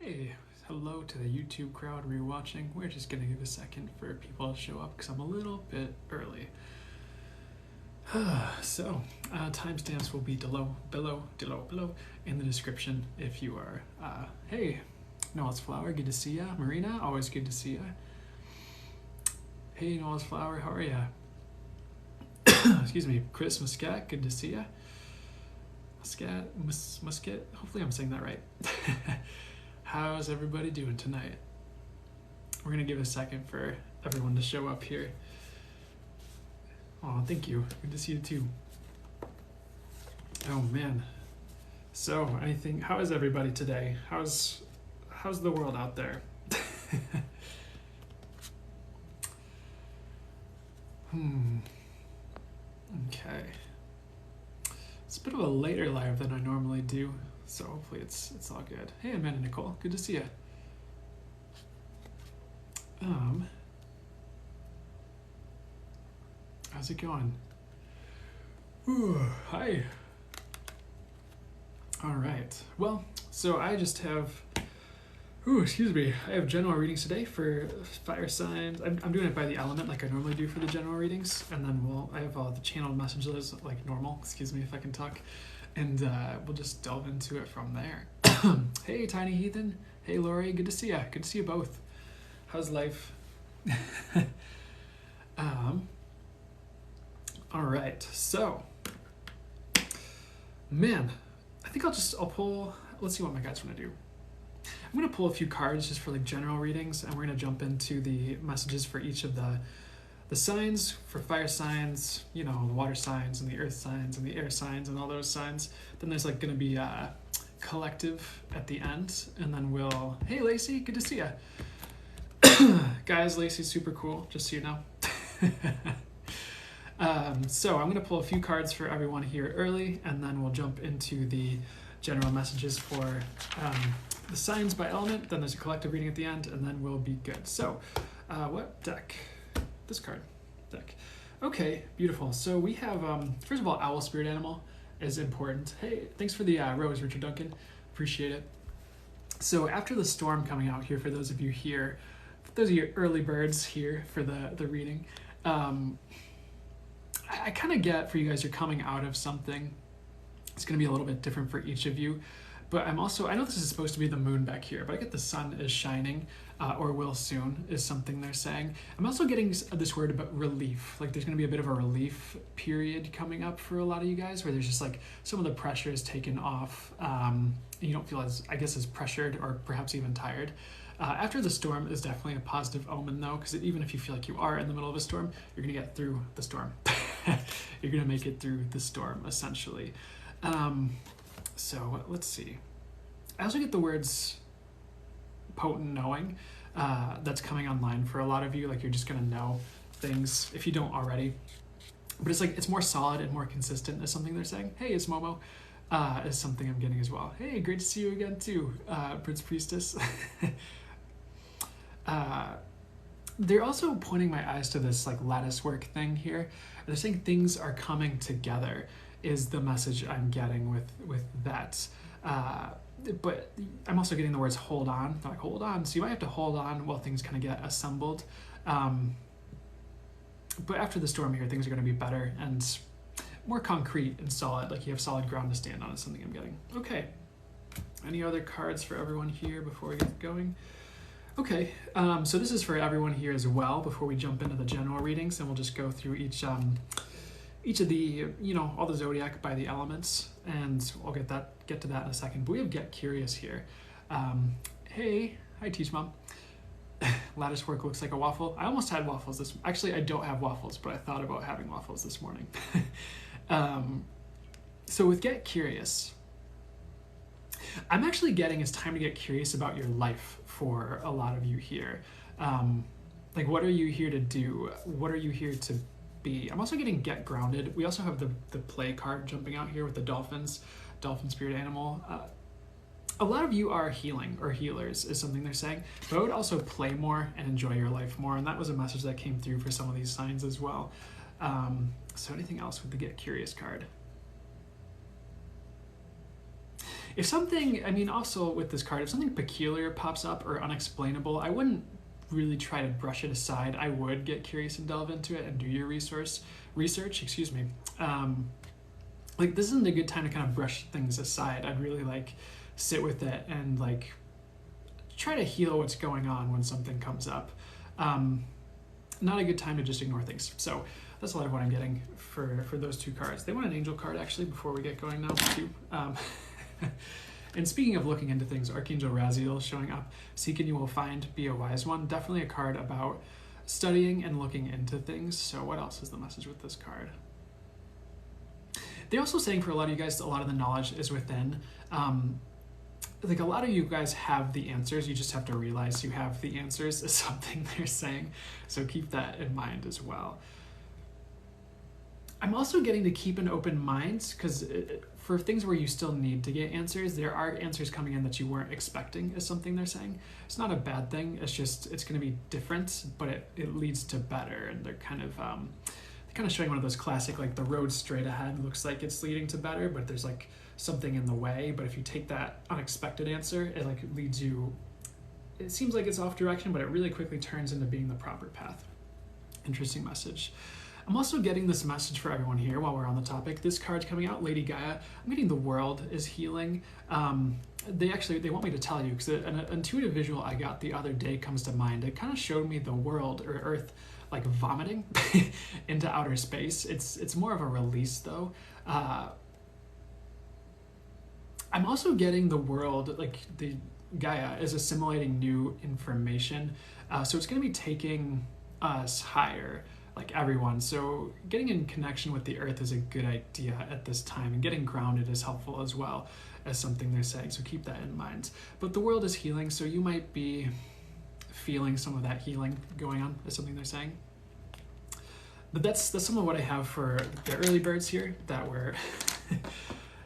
Hey, hello to the YouTube crowd rewatching. We're just gonna give a second for people to show up because I'm a little bit early. Timestamps will be below in the description if you are. Hey, Noah's Flower, good to see ya. Marina, always good to see ya. Hey, Noah's Flower, how are ya? Excuse me, Chris Muscat, good to see ya. Muscat, hopefully I'm saying that right. How's everybody doing tonight? We're gonna give a second for everyone to show up here. Oh, thank you. Good to see you too. Oh man. So, how is everybody today? How's the world out there? Okay. It's a bit of a later live than I normally do, so hopefully it's all good. Hey, Amanda Nicole, good to see you. How's it going? Ooh, hi. All right. Well, so I just have. I have general readings today for fire signs. I'm doing it by the element like I normally do for the general readings, and then I have all the channeled messages like normal. Excuse me if I can talk, and we'll just delve into it from there. Hey, Tiny Heathen. Hey, Lori. Good to see ya. Good to see you both. How's life? All right. So, man, I think I'll pull. Let's see what my guys want to do. I'm going to pull a few cards just for like general readings, and we're going to jump into the messages for each of the signs, for fire signs, the water signs and the earth signs and the air signs and all those signs. Then there's like going to be a collective at the end, and then hey Lacey, good to see ya. Guys, Lacey's super cool, just so you know. So I'm going to pull a few cards for everyone here early, and then we'll jump into the general messages for the signs by element. Then there's a collective reading at the end, and then we'll be good. So, what deck? This card deck. Okay, beautiful. So we have, first of all, Owl Spirit Animal is important. Hey, thanks for the rose, Richard Duncan. Appreciate it. So after the storm coming out here, for those of you here, those of you early birds here for the reading, I kind of get for you guys, you're coming out of something. It's going to be a little bit different for each of you. But I know this is supposed to be the moon back here, but I get the sun is shining, or will soon, is something they're saying. I'm also getting this word about relief. Like there's going to be a bit of a relief period coming up for a lot of you guys, where there's just like some of the pressure is taken off. You don't feel as pressured or perhaps even tired. After the storm is definitely a positive omen though, because even if you feel like you are in the middle of a storm, you're going to get through the storm. You're going to make it through the storm, essentially. So let's see. I also get the words potent knowing that's coming online for a lot of you. Like you're just going to know things if you don't already. But it's like it's more solid and more consistent is something they're saying. Hey, it's Momo. Is something I'm getting as well. Hey, great to see you again too, Prince Priestess. They're also pointing my eyes to this like lattice work thing here. They're saying things are coming together is the message I'm getting with that. But I'm also getting the words hold on. They're like, hold on. So you might have to hold on while things kind of get assembled. But after the storm here, things are going to be better and more concrete and solid. Like you have solid ground to stand on is something I'm getting. Okay. Any other cards for everyone here before we get going? Okay. So this is for everyone here as well before we jump into the general readings, and we'll just go through each of the, all the Zodiac by the elements, and I'll get to that in a second. But we have Get Curious here. Hey, hi Teach Mom. Lattice work looks like a waffle. I almost had waffles actually I don't have waffles, but I thought about having waffles this morning. So with Get Curious, I'm actually getting it's time to get curious about your life for a lot of you here. Like what are you here to do? What are you here to be? I'm also getting Get Grounded. We also have the play card jumping out here with the dolphin spirit animal. A lot of you are healing or healers is something they're saying, but I would also play more and enjoy your life more, and that was a message that came through for some of these signs as well. So anything else with the Get Curious card? If something, I mean, also with this card, if something peculiar pops up or unexplainable, I wouldn't really try to brush it aside. I would get curious and delve into it and do your research, excuse me. Like, this isn't a good time to kind of brush things aside. I'd really like sit with it and like try to heal what's going on when something comes up. Not a good time to just ignore things. So that's a lot of what I'm getting for those two cards. They want an angel card actually before we get going now too. And speaking of looking into things, Archangel Raziel showing up. Seek and you will find, be a wise one. Definitely a card about studying and looking into things. So what else is the message with this card? They're also saying for a lot of you guys, a lot of the knowledge is within. Like a lot of you guys have the answers. You just have to realize you have the answers is something they're saying. So keep that in mind as well. I'm also getting to keep an open mind because for things where you still need to get answers, there are answers coming in that you weren't expecting is something they're saying. It's not a bad thing. It's just, it's going to be different, but it leads to better. And they're kind of showing one of those classic, like the road straight ahead looks like it's leading to better, but there's like something in the way. But if you take that unexpected answer, it like leads you, it seems like it's off direction, but it really quickly turns into being the proper path. Interesting message. I'm also getting this message for everyone here while we're on the topic. This card's coming out, Lady Gaia. I'm getting the world is healing. They want me to tell you because an intuitive visual I got the other day comes to mind. It kind of showed me the world or Earth like vomiting into outer space. It's more of a release though. I'm also getting the world, like the Gaia is assimilating new information. So it's going to be taking us higher, like everyone. So getting in connection with the earth is a good idea at this time, and getting grounded is helpful as well as something they're saying. So keep that in mind. But the world is healing, so you might be feeling some of that healing going on is something they're saying. But that's some of what I have for the early birds here that were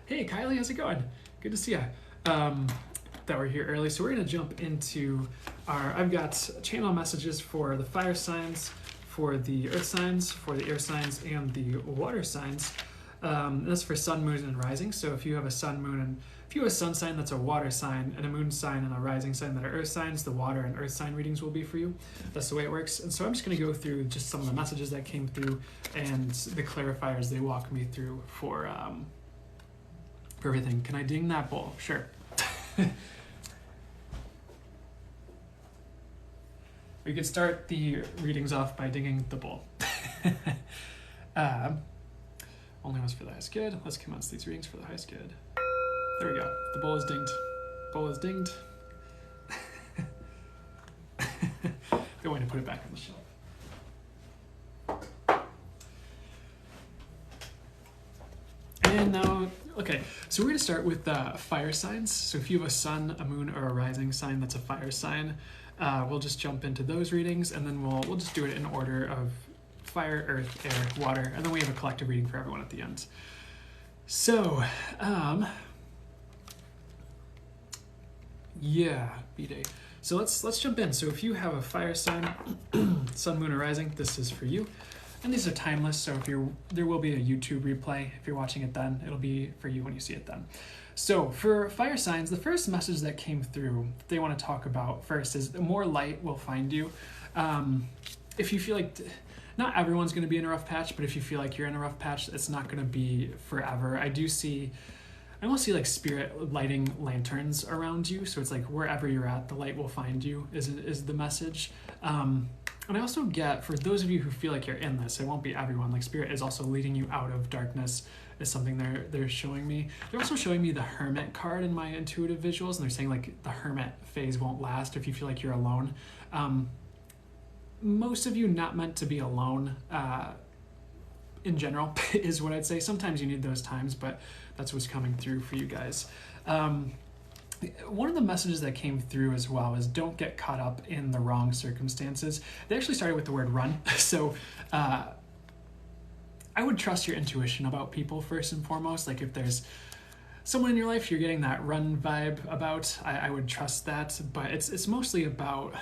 hey Kylie, how's it going? Good to see you. That were here early. So we're going to jump into I've got channel messages for the fire signs, for the earth signs, for the air signs, and the water signs. That's for sun, moon, and rising. So if you have a sun, moon, and if you have a sun sign that's a water sign, and a moon sign and a rising sign that are earth signs, the water and earth sign readings will be for you. That's the way it works. And so I'm just going to go through just some of the messages that came through and the clarifiers they walk me through for everything. Can I ding that bowl? Sure. We could start the readings off by dinging the bowl. Only was for the highest good. Let's commence these readings for the highest good. There we go. The bowl is dinged. Bowl is dinged. Going to put it back on the shelf. And now, okay, so we're going to start with fire signs. So if you have a sun, a moon, or a rising sign that's a fire sign, we'll just jump into those readings, and then we'll just do it in order of fire, earth, air, water, and then we have a collective reading for everyone at the end. So, yeah, B-Day. So let's jump in. So if you have a fire sign, sun, moon, or rising, this is for you. And these are timeless, so there will be a YouTube replay. If you're watching it then, it'll be for you when you see it then. So for fire signs, the first message that came through they want to talk about first is more light will find you. If you feel like, not everyone's going to be in a rough patch, but if you feel like you're in a rough patch, it's not going to be forever. I almost see like spirit lighting lanterns around you. So it's like wherever you're at, the light will find you is the message. And I also get, for those of you who feel like you're in this, it won't be everyone, like spirit is also leading you out of darkness is something they're showing me. They're also showing me the hermit card in my intuitive visuals, and they're saying like the hermit phase won't last if you feel like you're alone. Most of you not meant to be alone in general is what I'd say. Sometimes you need those times, but that's what's coming through for you guys. One of the messages that came through as well is don't get caught up in the wrong circumstances. They actually started with the word run. So I would trust your intuition about people first and foremost. Like if there's someone in your life you're getting that run vibe about, I would trust that. But it's mostly about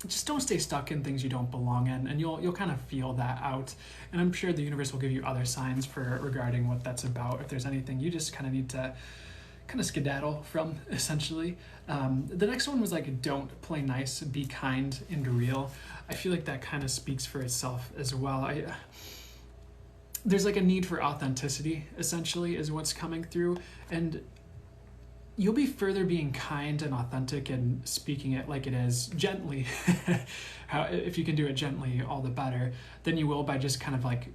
just don't stay stuck in things you don't belong in, and you'll kind of feel that out. And I'm sure the universe will give you other signs regarding what that's about. If there's anything, you just kind of need to kind of skedaddle from, essentially. The next one was like, don't play nice, be kind and real. I feel like that kind of speaks for itself as well. There's like a need for authenticity, essentially, is what's coming through. And you'll be further being kind and authentic and speaking it like it is, gently. If you can do it gently, all the better, than you will by just kind of like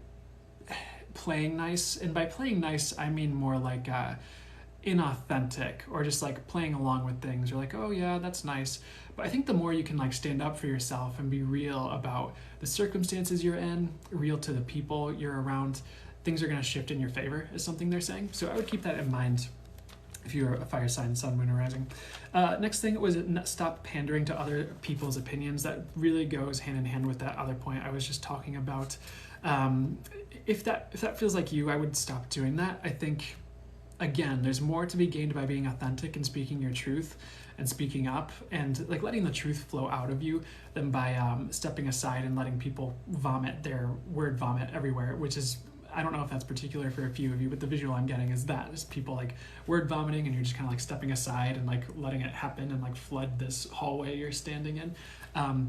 playing nice. And by playing nice, I mean more like inauthentic, or just like playing along with things. You're like, oh yeah, that's nice. But I think the more you can like stand up for yourself and be real about the circumstances you're in, real to the people you're around, things are going to shift in your favor, is something they're saying. So I would keep that in mind if you're a fire sign, sun, moon, or rising. Next thing was stop pandering to other people's opinions. That really goes hand in hand with that other point I was just talking about. If that feels like you, I would stop doing that. I think, again, there's more to be gained by being authentic and speaking your truth and speaking up and like letting the truth flow out of you than by stepping aside and letting people vomit their word vomit everywhere, which is, I don't know if that's particular for a few of you, but the visual I'm getting is that. Is people like word vomiting and you're just kind of like stepping aside and like letting it happen and like flood this hallway you're standing in.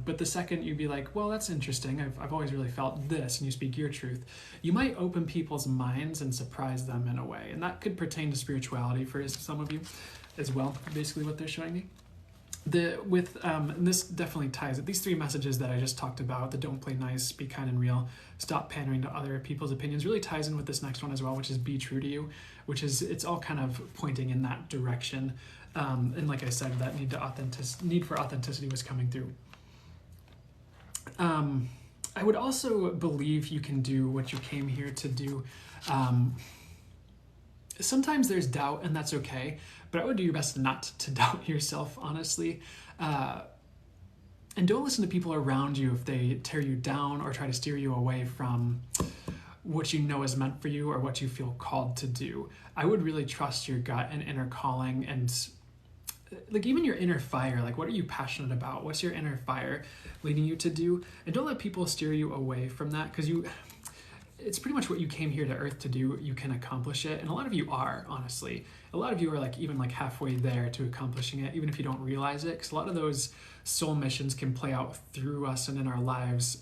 But the second you'd be like, well, that's interesting. I've always really felt this, and you speak your truth, you might open people's minds and surprise them in a way. And that could pertain to spirituality for some of you as well, basically what they're showing me. And this definitely ties it. These three messages that I just talked about, the don't play nice, be kind and real, stop pandering to other people's opinions, really ties in with this next one as well, which is be true to you, which is, it's all kind of pointing in that direction. And like I said, that need for authenticity was coming through. I would also believe you can do what you came here to do. Sometimes there's doubt, and that's okay, but I would do your best not to doubt yourself, honestly. And don't listen to people around you if they tear you down or try to steer you away from what you know is meant for you or what you feel called to do. I would really trust your gut and inner calling, and like even your inner fire. Like, what are you passionate about? What's your inner fire leading you to do? And don't let people steer you away from that, because it's pretty much what you came here to earth to do. You can accomplish it. And a lot of you are, honestly. A lot of you are like even like halfway there to accomplishing it, even if you don't realize it. Because a lot of those soul missions can play out through us and in our lives,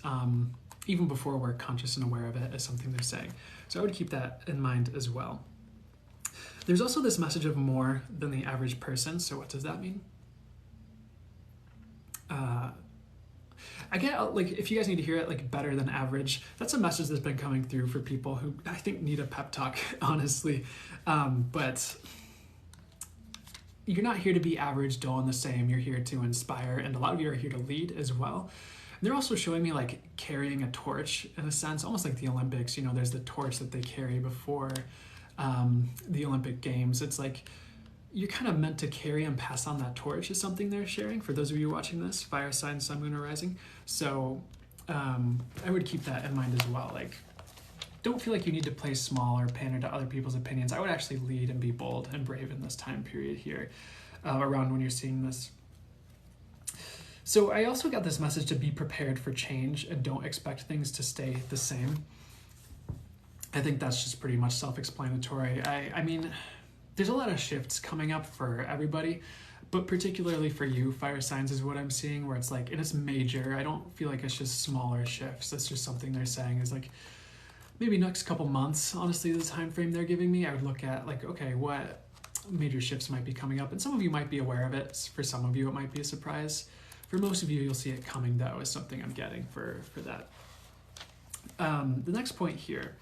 even before we're conscious and aware of it, is something they're saying. So I would keep that in mind as well. There's also this message of more than the average person. So what does that mean? I get, like, if you guys need to hear it, like, better than average, that's a message that's been coming through for people who I think need a pep talk, honestly. But you're not here to be average, dull, and the same. You're here to inspire, and a lot of you are here to lead as well. And they're also showing me, like, carrying a torch, in a sense, almost like the Olympics. You know, there's the torch that they carry before the Olympic Games. It's like, you're kind of meant to carry and pass on that torch, is something they're sharing for those of you watching this, fire sign, sun, moon, or rising. So I would keep that in mind as well. Like, don't feel like you need to play small or pander to other people's opinions. I would actually lead and be bold and brave in this time period here, around when you're seeing this. So I also got this message to be prepared for change and don't expect things to stay the same. I think that's just pretty much self-explanatory. I mean, there's a lot of shifts coming up for everybody, but particularly for you, fire signs, is what I'm seeing, where it's like, and it's major. I don't feel like it's just smaller shifts. That's just something they're saying is like, maybe next couple months, honestly, the time frame they're giving me, I would look at like, okay, what major shifts might be coming up? And some of you might be aware of it. For some of you, it might be a surprise. For most of you, you'll see it coming, though, is something I'm getting for that. The next point here,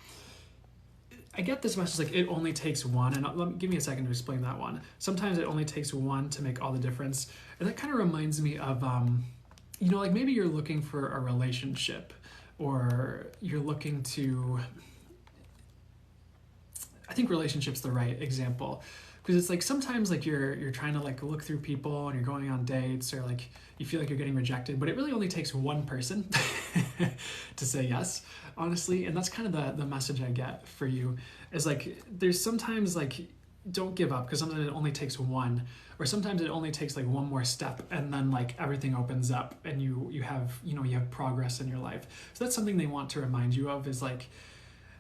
I get this message like it only takes one, and give me a second to explain that one. Sometimes it only takes one to make all the difference. And that kind of reminds me of, you know, like maybe you're looking for a relationship, or you're looking to, I think relationship's the right example, because it's like sometimes like you're trying to like look through people and you're going on dates, or like you feel like you're getting rejected, but it really only takes one person to say yes, honestly. And that's kind of the message I get for you, is like there's sometimes like don't give up, because sometimes it only takes one, or sometimes it only takes like one more step, and then like everything opens up and you have progress in your life. So that's something they want to remind you of, is like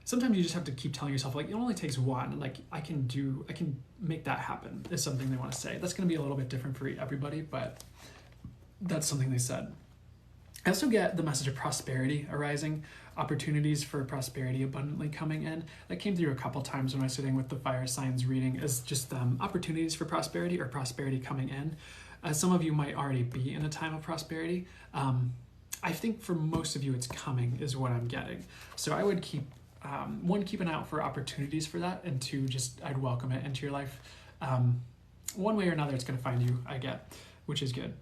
sometimes you just have to keep telling yourself, like, it only takes one, and like I can make that happen, is something they want to say. That's going to be a little bit different for everybody, but that's something they said. I also get the message of prosperity arising, opportunities for prosperity abundantly coming in. That came through a couple times when I was sitting with the fire signs reading, as just opportunities for prosperity or prosperity coming in. Some of you might already be in a time of prosperity. I think for most of you, it's coming is what I'm getting. So I would keep, keep an eye out for opportunities for that, and two, I'd welcome it into your life. One way or another, it's going to find you, I get, which is good.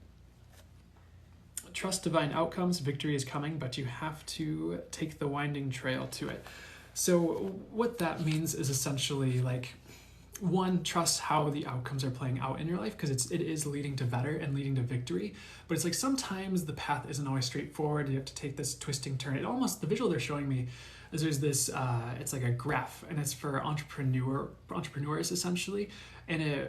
Trust divine outcomes. Victory is coming, but you have to take the winding trail to it. So what that means is essentially like, one, trust how the outcomes are playing out in your life, because it is leading to better and leading to victory. But it's like sometimes the path isn't always straightforward. You have to take this twisting turn. It almost, the visual they're showing me is there's this, it's like a graph, and it's for entrepreneurs essentially. And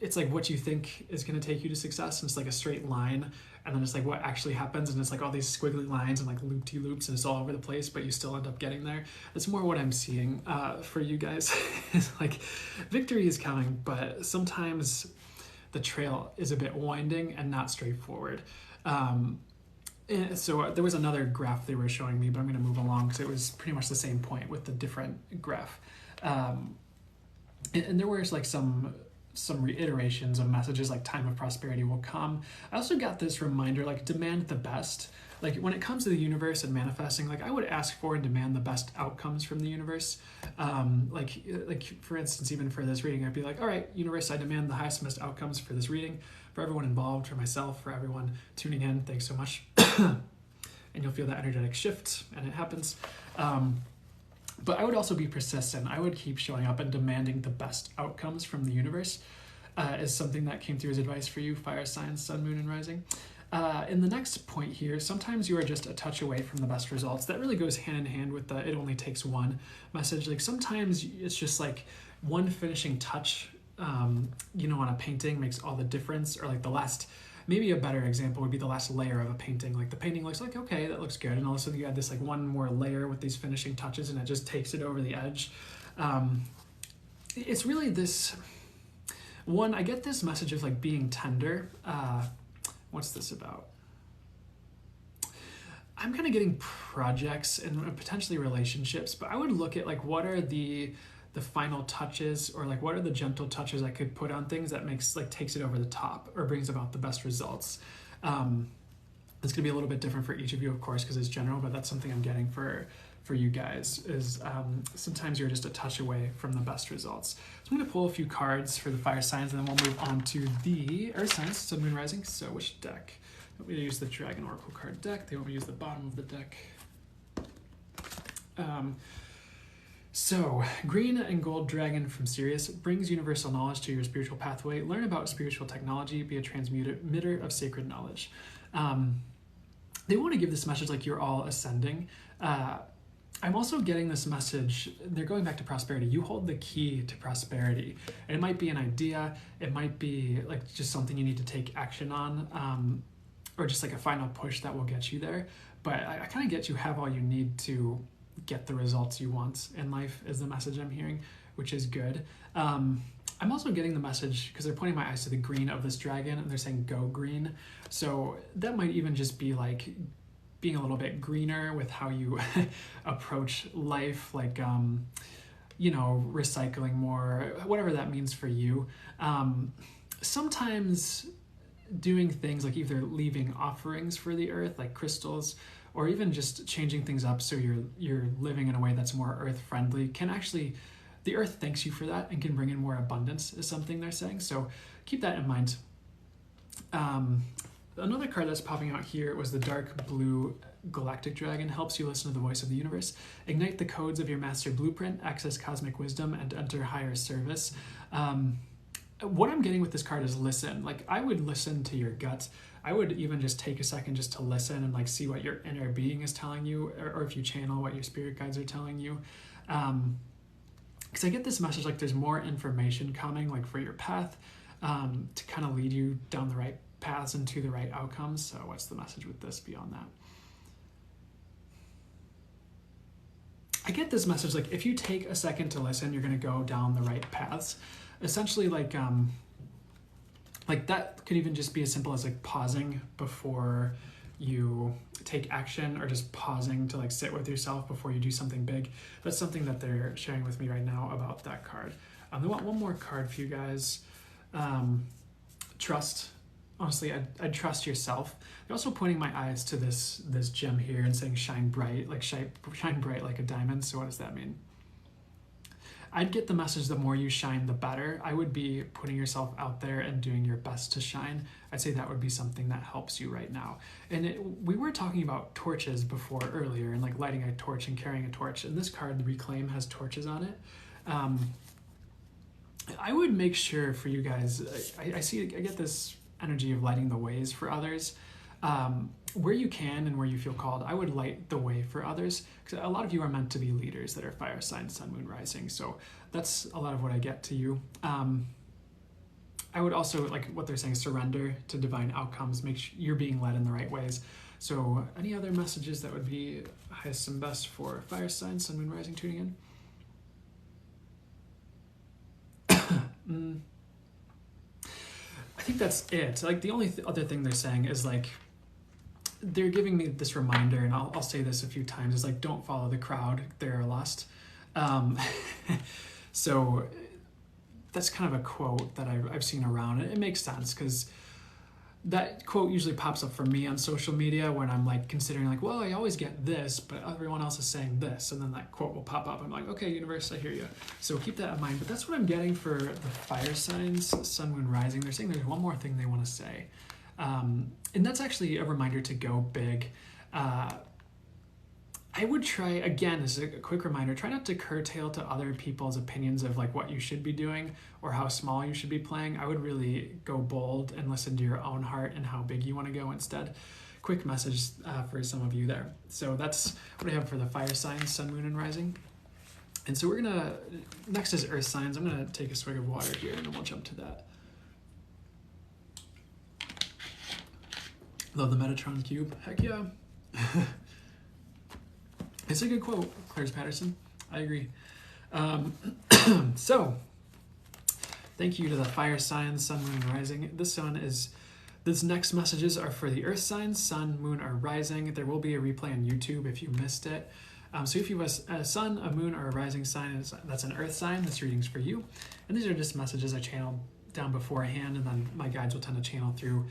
it's like what you think is going to take you to success, and it's like a straight line, and then it's like what actually happens, and it's like all these squiggly lines and like loop-de-loops, and it's all over the place, but you still end up getting there. That's more what I'm seeing for you guys. It's like victory is coming, but sometimes the trail is a bit winding and not straightforward. So there was another graph they were showing me, but I'm going to move along because it was pretty much the same point with the different graph. And there was like some reiterations of messages like time of prosperity will come. I also got this reminder, like demand the best. Like when it comes to the universe and manifesting, like I would ask for and demand the best outcomes from the universe. Like for instance, even for this reading, I'd be like, all right, universe, I demand the highest and best outcomes for this reading, for everyone involved, for myself, for everyone tuning in. Thanks so much. And you'll feel that energetic shift, and it happens. But I would also be persistent. I would keep showing up and demanding the best outcomes from the universe, is something that came through as advice for you, fire signs, sun, moon, and rising. In the next point here, sometimes you are just a touch away from the best results. That really goes hand in hand with the it only takes one message. Like sometimes it's just like one finishing touch, on a painting makes all the difference, or like the last, maybe a better example would be the last layer of a painting. Like the painting looks like, okay, that looks good. And all of a sudden you add this like one more layer with these finishing touches, and it just takes it over the edge. It's really this one, I get this message of like being tender. What's this about? I'm kind of getting projects and potentially relationships, but I would look at like what are the final touches, or like what are the gentle touches I could put on things that takes it over the top or brings about the best results. It's gonna be a little bit different for each of you, of course, because it's general, but that's something I'm getting for you guys is sometimes you're just a touch away from the best results. So I'm going to pull a few cards for the fire signs, and then we'll move on to the earth signs, sun, moon, rising. So which deck? They want me to use the Dragon Oracle card deck. They want me to use the bottom of the deck. So green and gold dragon from Sirius brings universal knowledge to your spiritual pathway. Learn about spiritual technology. Be a transmitter of sacred knowledge. They want to give this message like you're all ascending. I'm also getting this message, they're going back to prosperity. You hold the key to prosperity. And it might be an idea, it might be like just something you need to take action on, or just like a final push that will get you there. But I kind of get you have all you need to get the results you want in life is the message I'm hearing, which is good. I'm also getting the message, because they're pointing my eyes to the green of this dragon, and they're saying go green. So that might even just be like being a little bit greener with how you approach life, like, recycling more, whatever that means for you. Sometimes doing things like either leaving offerings for the earth, like crystals, or even just changing things up so you're living in a way that's more earth friendly can actually, the earth thanks you for that and can bring in more abundance is something they're saying. So keep that in mind. Another card that's popping out here was the dark blue galactic dragon. Helps you listen to the voice of the universe, ignite the codes of your master blueprint, access cosmic wisdom, and enter higher service. What I'm getting with this card is listen. Like I would listen to your gut. I would even just take a second just to listen and like see what your inner being is telling you, or if you channel what your spirit guides are telling you. Because I get this message like there's more information coming like for your path, to kind of lead you down the right paths and to the right outcomes. So what's the message with this beyond that? I get this message, like, if you take a second to listen, you're going to go down the right paths. Essentially, like that could even just be as simple as like pausing before you take action, or just pausing to like sit with yourself before you do something big. That's something that they're sharing with me right now about that card. They want one more card for you guys. Trust. Honestly, I'd trust yourself. They're also pointing my eyes to this gem here and saying shine bright, like shine bright like a diamond. So what does that mean? I'd get the message, the more you shine, the better. I would be putting yourself out there and doing your best to shine. I'd say that would be something that helps you right now. And we were talking about torches before earlier, and like lighting a torch and carrying a torch. And this card, the Reclaim, has torches on it. I would make sure for you guys, I get this energy of lighting the ways for others. Where you can and where you feel called, I would light the way for others, because a lot of you are meant to be leaders that are fire sign, sun, moon, rising. So that's a lot of what I get to you. I would also, like what they're saying, surrender to divine outcomes, make sure you're being led in the right ways. So any other messages that would be highest and best for fire sign, sun, moon, rising tuning in? I think that's it. Like the only other thing they're saying is like, they're giving me this reminder, and I'll say this a few times, is like, don't follow the crowd, they're lost. So that's kind of a quote that I've seen around. It makes sense, because that quote usually pops up for me on social media when I'm like considering like, well, I always get this, but everyone else is saying this, and then that quote will pop up. I'm like, okay, universe, I hear you. So keep that in mind. But that's what I'm getting for the fire signs, sun, moon, rising. They're saying there's one more thing they want to say. And that's actually a reminder to go big. I would try, again, as a quick reminder, try not to curtail to other people's opinions of like what you should be doing or how small you should be playing. I would really go bold and listen to your own heart and how big you want to go instead. Quick message for some of you there. So that's what I have for the fire signs, sun, moon, and rising. And so we're gonna, next is earth signs. I'm gonna take a swig of water here and then we'll jump to that. Love the Metatron cube. Heck yeah. It's a good quote, Claire's Patterson. I agree. So, thank you to the fire signs, sun, moon, and rising. This next messages are for the earth signs, sun, moon, or rising. There will be a replay on YouTube if you missed it. So if you have a sun, a moon, or a rising sign, that's an earth sign, this reading's for you. And these are just messages I channeled down beforehand, and then my guides will tend to channel through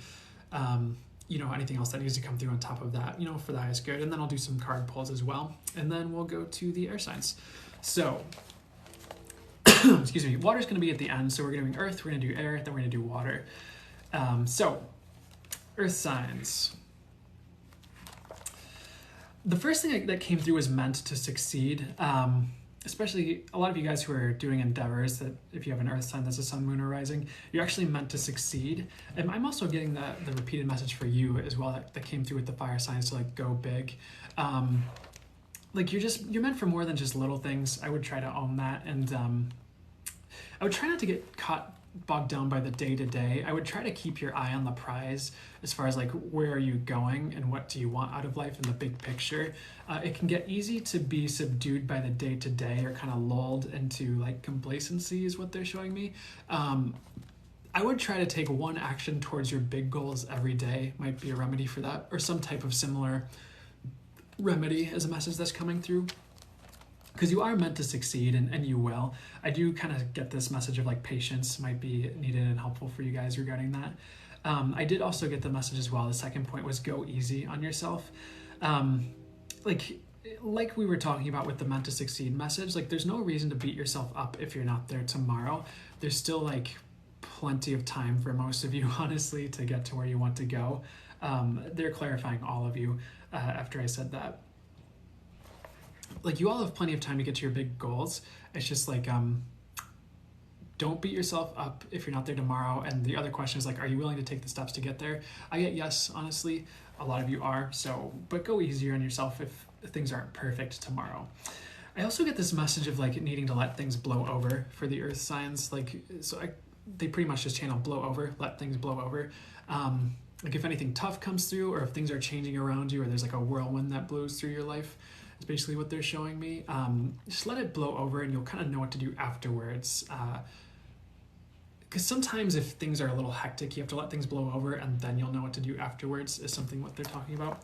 anything else that needs to come through on top of that, for the highest good. And then I'll do some card pulls as well. And then we'll go to the air signs. So, excuse me, water's going to be at the end. So we're doing earth, we're going to do air, then we're going to do water. So, earth signs. The first thing that came through was meant to succeed. Especially a lot of you guys who are doing endeavors, that if you have an earth sign that's a sun, moon, or rising, you're actually meant to succeed. And I'm also getting the repeated message for you as well that came through with the fire signs to like go big. Like you're meant for more than just little things. I would try to own that, and I would try not to get bogged down by the day-to-day. I would try to keep your eye on the prize as far as like where are you going and what do you want out of life in the big picture. It can get easy to be subdued by the day-to-day or kind of lulled into like complacency is what they're showing me. I would try to take one action towards your big goals every day, might be a remedy for that, or some type of similar remedy as a message that's coming through. Because you are meant to succeed, and you will. I do kind of get this message of like patience might be needed and helpful for you guys regarding that. I did also get the message as well. The second point was go easy on yourself. Like we were talking about with the meant to succeed message, like there's no reason to beat yourself up if you're not there tomorrow. There's still like plenty of time for most of you, honestly, to get to where you want to go. They're clarifying all of you after I said that. Like you all have plenty of time to get to your big goals. It's just like, don't beat yourself up if you're not there tomorrow. And the other question is like, are you willing to take the steps to get there? I get yes, honestly, a lot of you are. So, but go easier on yourself if things aren't perfect tomorrow. I also get this message of like needing to let things blow over for the earth signs. They pretty much just channel blow over, let things blow over. Like if anything tough comes through, or if things are changing around you, or there's like a whirlwind that blows through your life, is basically what they're showing me. Just let it blow over and you'll kind of know what to do afterwards. Because sometimes if things are a little hectic, you have to let things blow over and then you'll know what to do afterwards is something what they're talking about.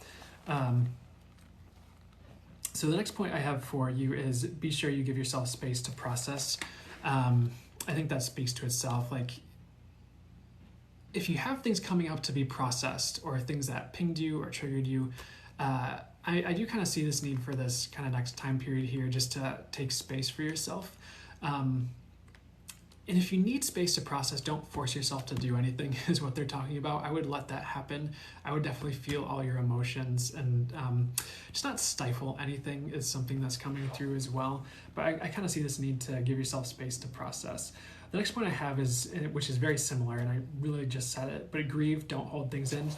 So the next point I have for you is be sure you give yourself space to process. I think that speaks to itself. Like, if you have things coming up to be processed or things that pinged you or triggered you, I do kind of see this need for this kind of next time period here just to take space for yourself. And if you need space to process, don't force yourself to do anything is what they're talking about. I would let that happen. I would definitely feel all your emotions and just not stifle anything is something that's coming through as well. But I kind of see this need to give yourself space to process. The next point I have is, which is very similar, and I really just said it, but grieve, don't hold things in.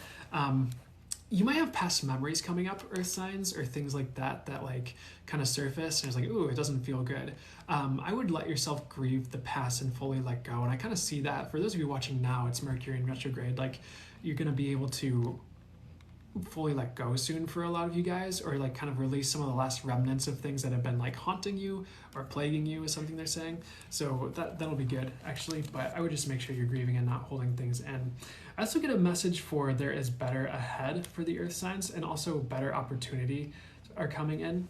You might have past memories coming up, earth signs, or things like that like kind of surface, and it's like, ooh, it doesn't feel good. I would let yourself grieve the past and fully let go. And I kind of see that for those of you watching now, it's Mercury in retrograde. Like, you're going to be able to fully let go soon for a lot of you guys, or like kind of release some of the last remnants of things that have been like haunting you or plaguing you is something they're saying. So that'll be good actually, but I would just make sure you're grieving and not holding things in. I also get a message for there is better ahead for the earth signs, and also better opportunity are coming in.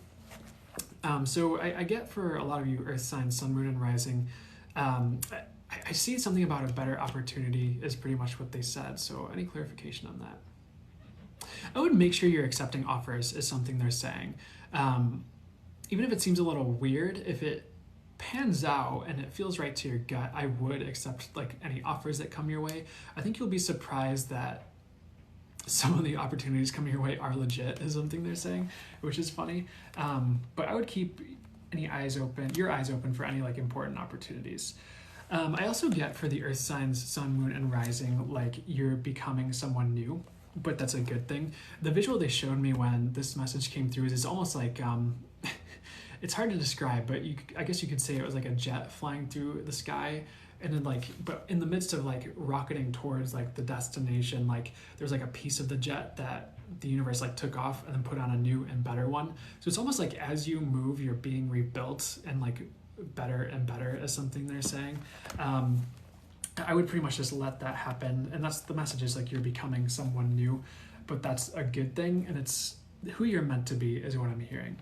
So I get for a lot of you earth signs, sun, moon, and rising, I see something about a better opportunity is pretty much what they said. So any clarification on that? I would make sure you're accepting offers is something they're saying. Even if it seems a little weird, if it pans out and it feels right to your gut, I would accept like any offers that come your way. I think you'll be surprised that some of the opportunities coming your way are legit is something they're saying, which is funny. But I would keep your eyes open for any like important opportunities. I also get for the earth signs, sun, moon, and rising, like you're becoming someone new, but that's a good thing. The visual they showed me when this message came through is it's almost like, it's hard to describe, but I guess you could say it was like a jet flying through the sky, and then like, but in the midst of like rocketing towards like the destination, like there's like a piece of the jet that the universe like took off and then put on a new and better one. So it's almost like as you move, you're being rebuilt and like better and better is something they're saying. I would pretty much just let that happen, and that's the message is like you're becoming someone new, but that's a good thing, and it's who you're meant to be is what I'm hearing.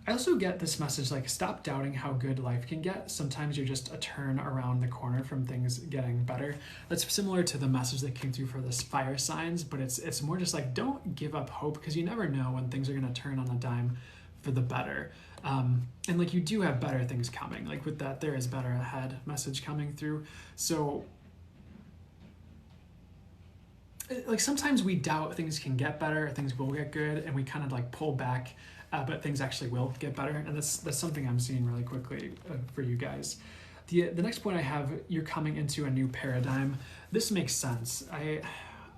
I also get this message like stop doubting how good life can get. Sometimes you're just a turn around the corner from things getting better. That's similar to the message that came through for this fire signs, but it's more just like don't give up hope, because you never know when things are going to turn on a dime for the better. And like you do have better things coming. Like with that, there is better ahead message coming through. So like sometimes we doubt things can get better, or things will get good, and we kind of like pull back, but things actually will get better. And that's something I'm seeing really quickly for you guys. The next point I have, you're coming into a new paradigm. This makes sense. I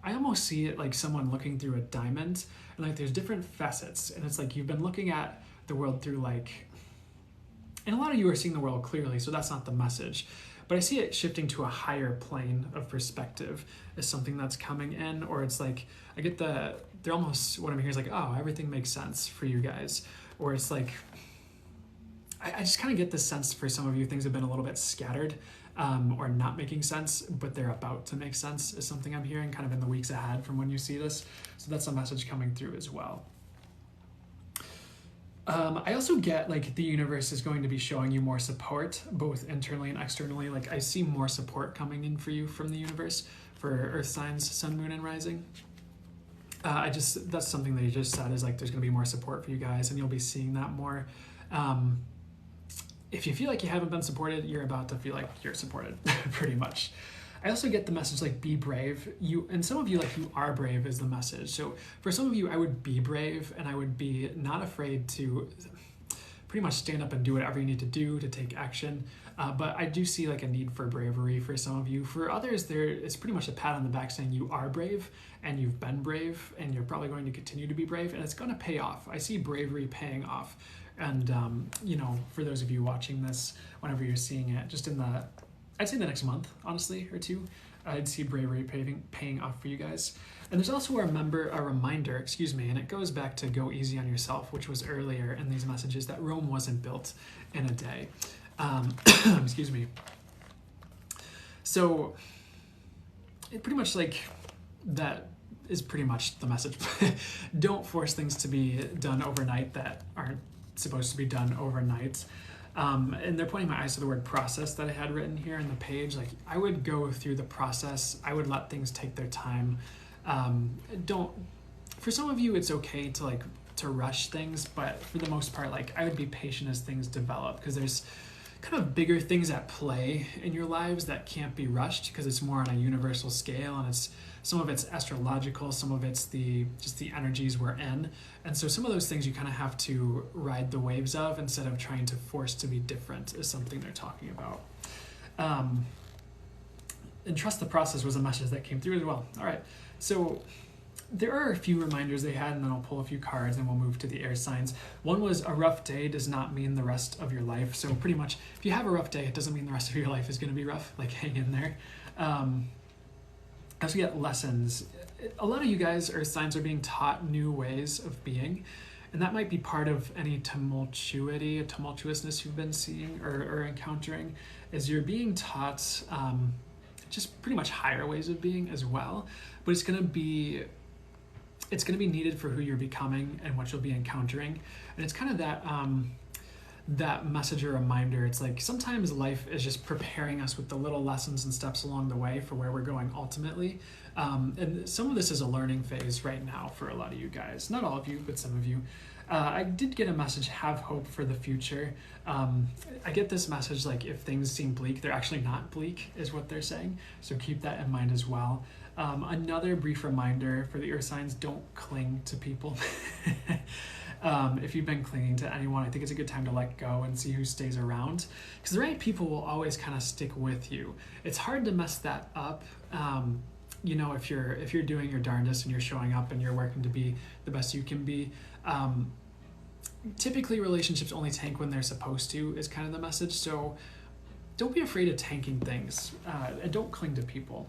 almost see it like someone looking through a diamond, and like there's different facets, and it's like you've been looking at the world through like, and a lot of you are seeing the world clearly, so that's not the message. But I see it shifting to a higher plane of perspective as something that's coming in, or it's like, I get they're almost, what I'm hearing is like, oh, everything makes sense for you guys. Or it's like, I just kind of get this sense for some of you, things have been a little bit scattered or not making sense, but they're about to make sense is something I'm hearing kind of in the weeks ahead from when you see this. So that's a message coming through as well. I also get like the universe is going to be showing you more support, both internally and externally. Like I see more support coming in for you from the universe for earth signs, sun, moon, and rising. That's something that you just said is like there's going to be more support for you guys, and you'll be seeing that more. If you feel like you haven't been supported, you're about to feel like you're supported pretty much. I also get the message like be brave. And some of you like you are brave is the message. So for some of you, I would be brave, and I would be not afraid to pretty much stand up and do whatever you need to do to take action. But I do see like a need for bravery for some of you. For others, it's pretty much a pat on the back saying you are brave and you've been brave and you're probably going to continue to be brave, and it's going to pay off. I see bravery paying off. And, for those of you watching this, whenever you're seeing it, just I'd say the next month, honestly, or two, I'd see bravery paying off for you guys. And there's also a reminder, and it goes back to go easy on yourself, which was earlier in these messages, that Rome wasn't built in a day. Excuse me. So it pretty much like that is pretty much the message. Don't force things to be done overnight that aren't supposed to be done overnight. And they're pointing my eyes to the word process that I had written here in the page. Like, I would go through the process. I would let things take their time. For some of you, it's okay to rush things, but for the most part, like, I would be patient as things develop, because there's kind of bigger things at play in your lives that can't be rushed, because it's more on a universal scale, and some of it's astrological, some of it's just the energies we're in. And so some of those things you kind of have to ride the waves of instead of trying to force to be different, is something they're talking about. And trust the process was a message that came through as well. All right, so there are a few reminders they had, and then I'll pull a few cards and we'll move to the air signs. One was, a rough day does not mean the rest of your life. So pretty much, if you have a rough day, it doesn't mean the rest of your life is going to be rough. Like, hang in there. As we get lessons, a lot of you guys, earth signs, are being taught new ways of being. And that might be part of any tumultuousness you've been seeing or encountering, is you're being taught just pretty much higher ways of being as well. But it's going to be needed for who you're becoming and what you'll be encountering. And it's kind of that message or reminder. It's like, sometimes life is just preparing us with the little lessons and steps along the way for where we're going ultimately. And some of this is a learning phase right now for a lot of you guys. Not all of you, but some of you. I did get a message, have hope for the future. I get this message, like, if things seem bleak, they're actually not bleak, is what they're saying. So keep that in mind as well. Another brief reminder for the earth signs, don't cling to people. If you've been clinging to anyone, I think it's a good time to let go and see who stays around, because the right people will always kind of stick with you. It's hard to mess that up. If you're doing your darndest and you're showing up and you're working to be the best you can be. Typically relationships only tank when they're supposed to, is kind of the message. So don't be afraid of tanking things, and don't cling to people.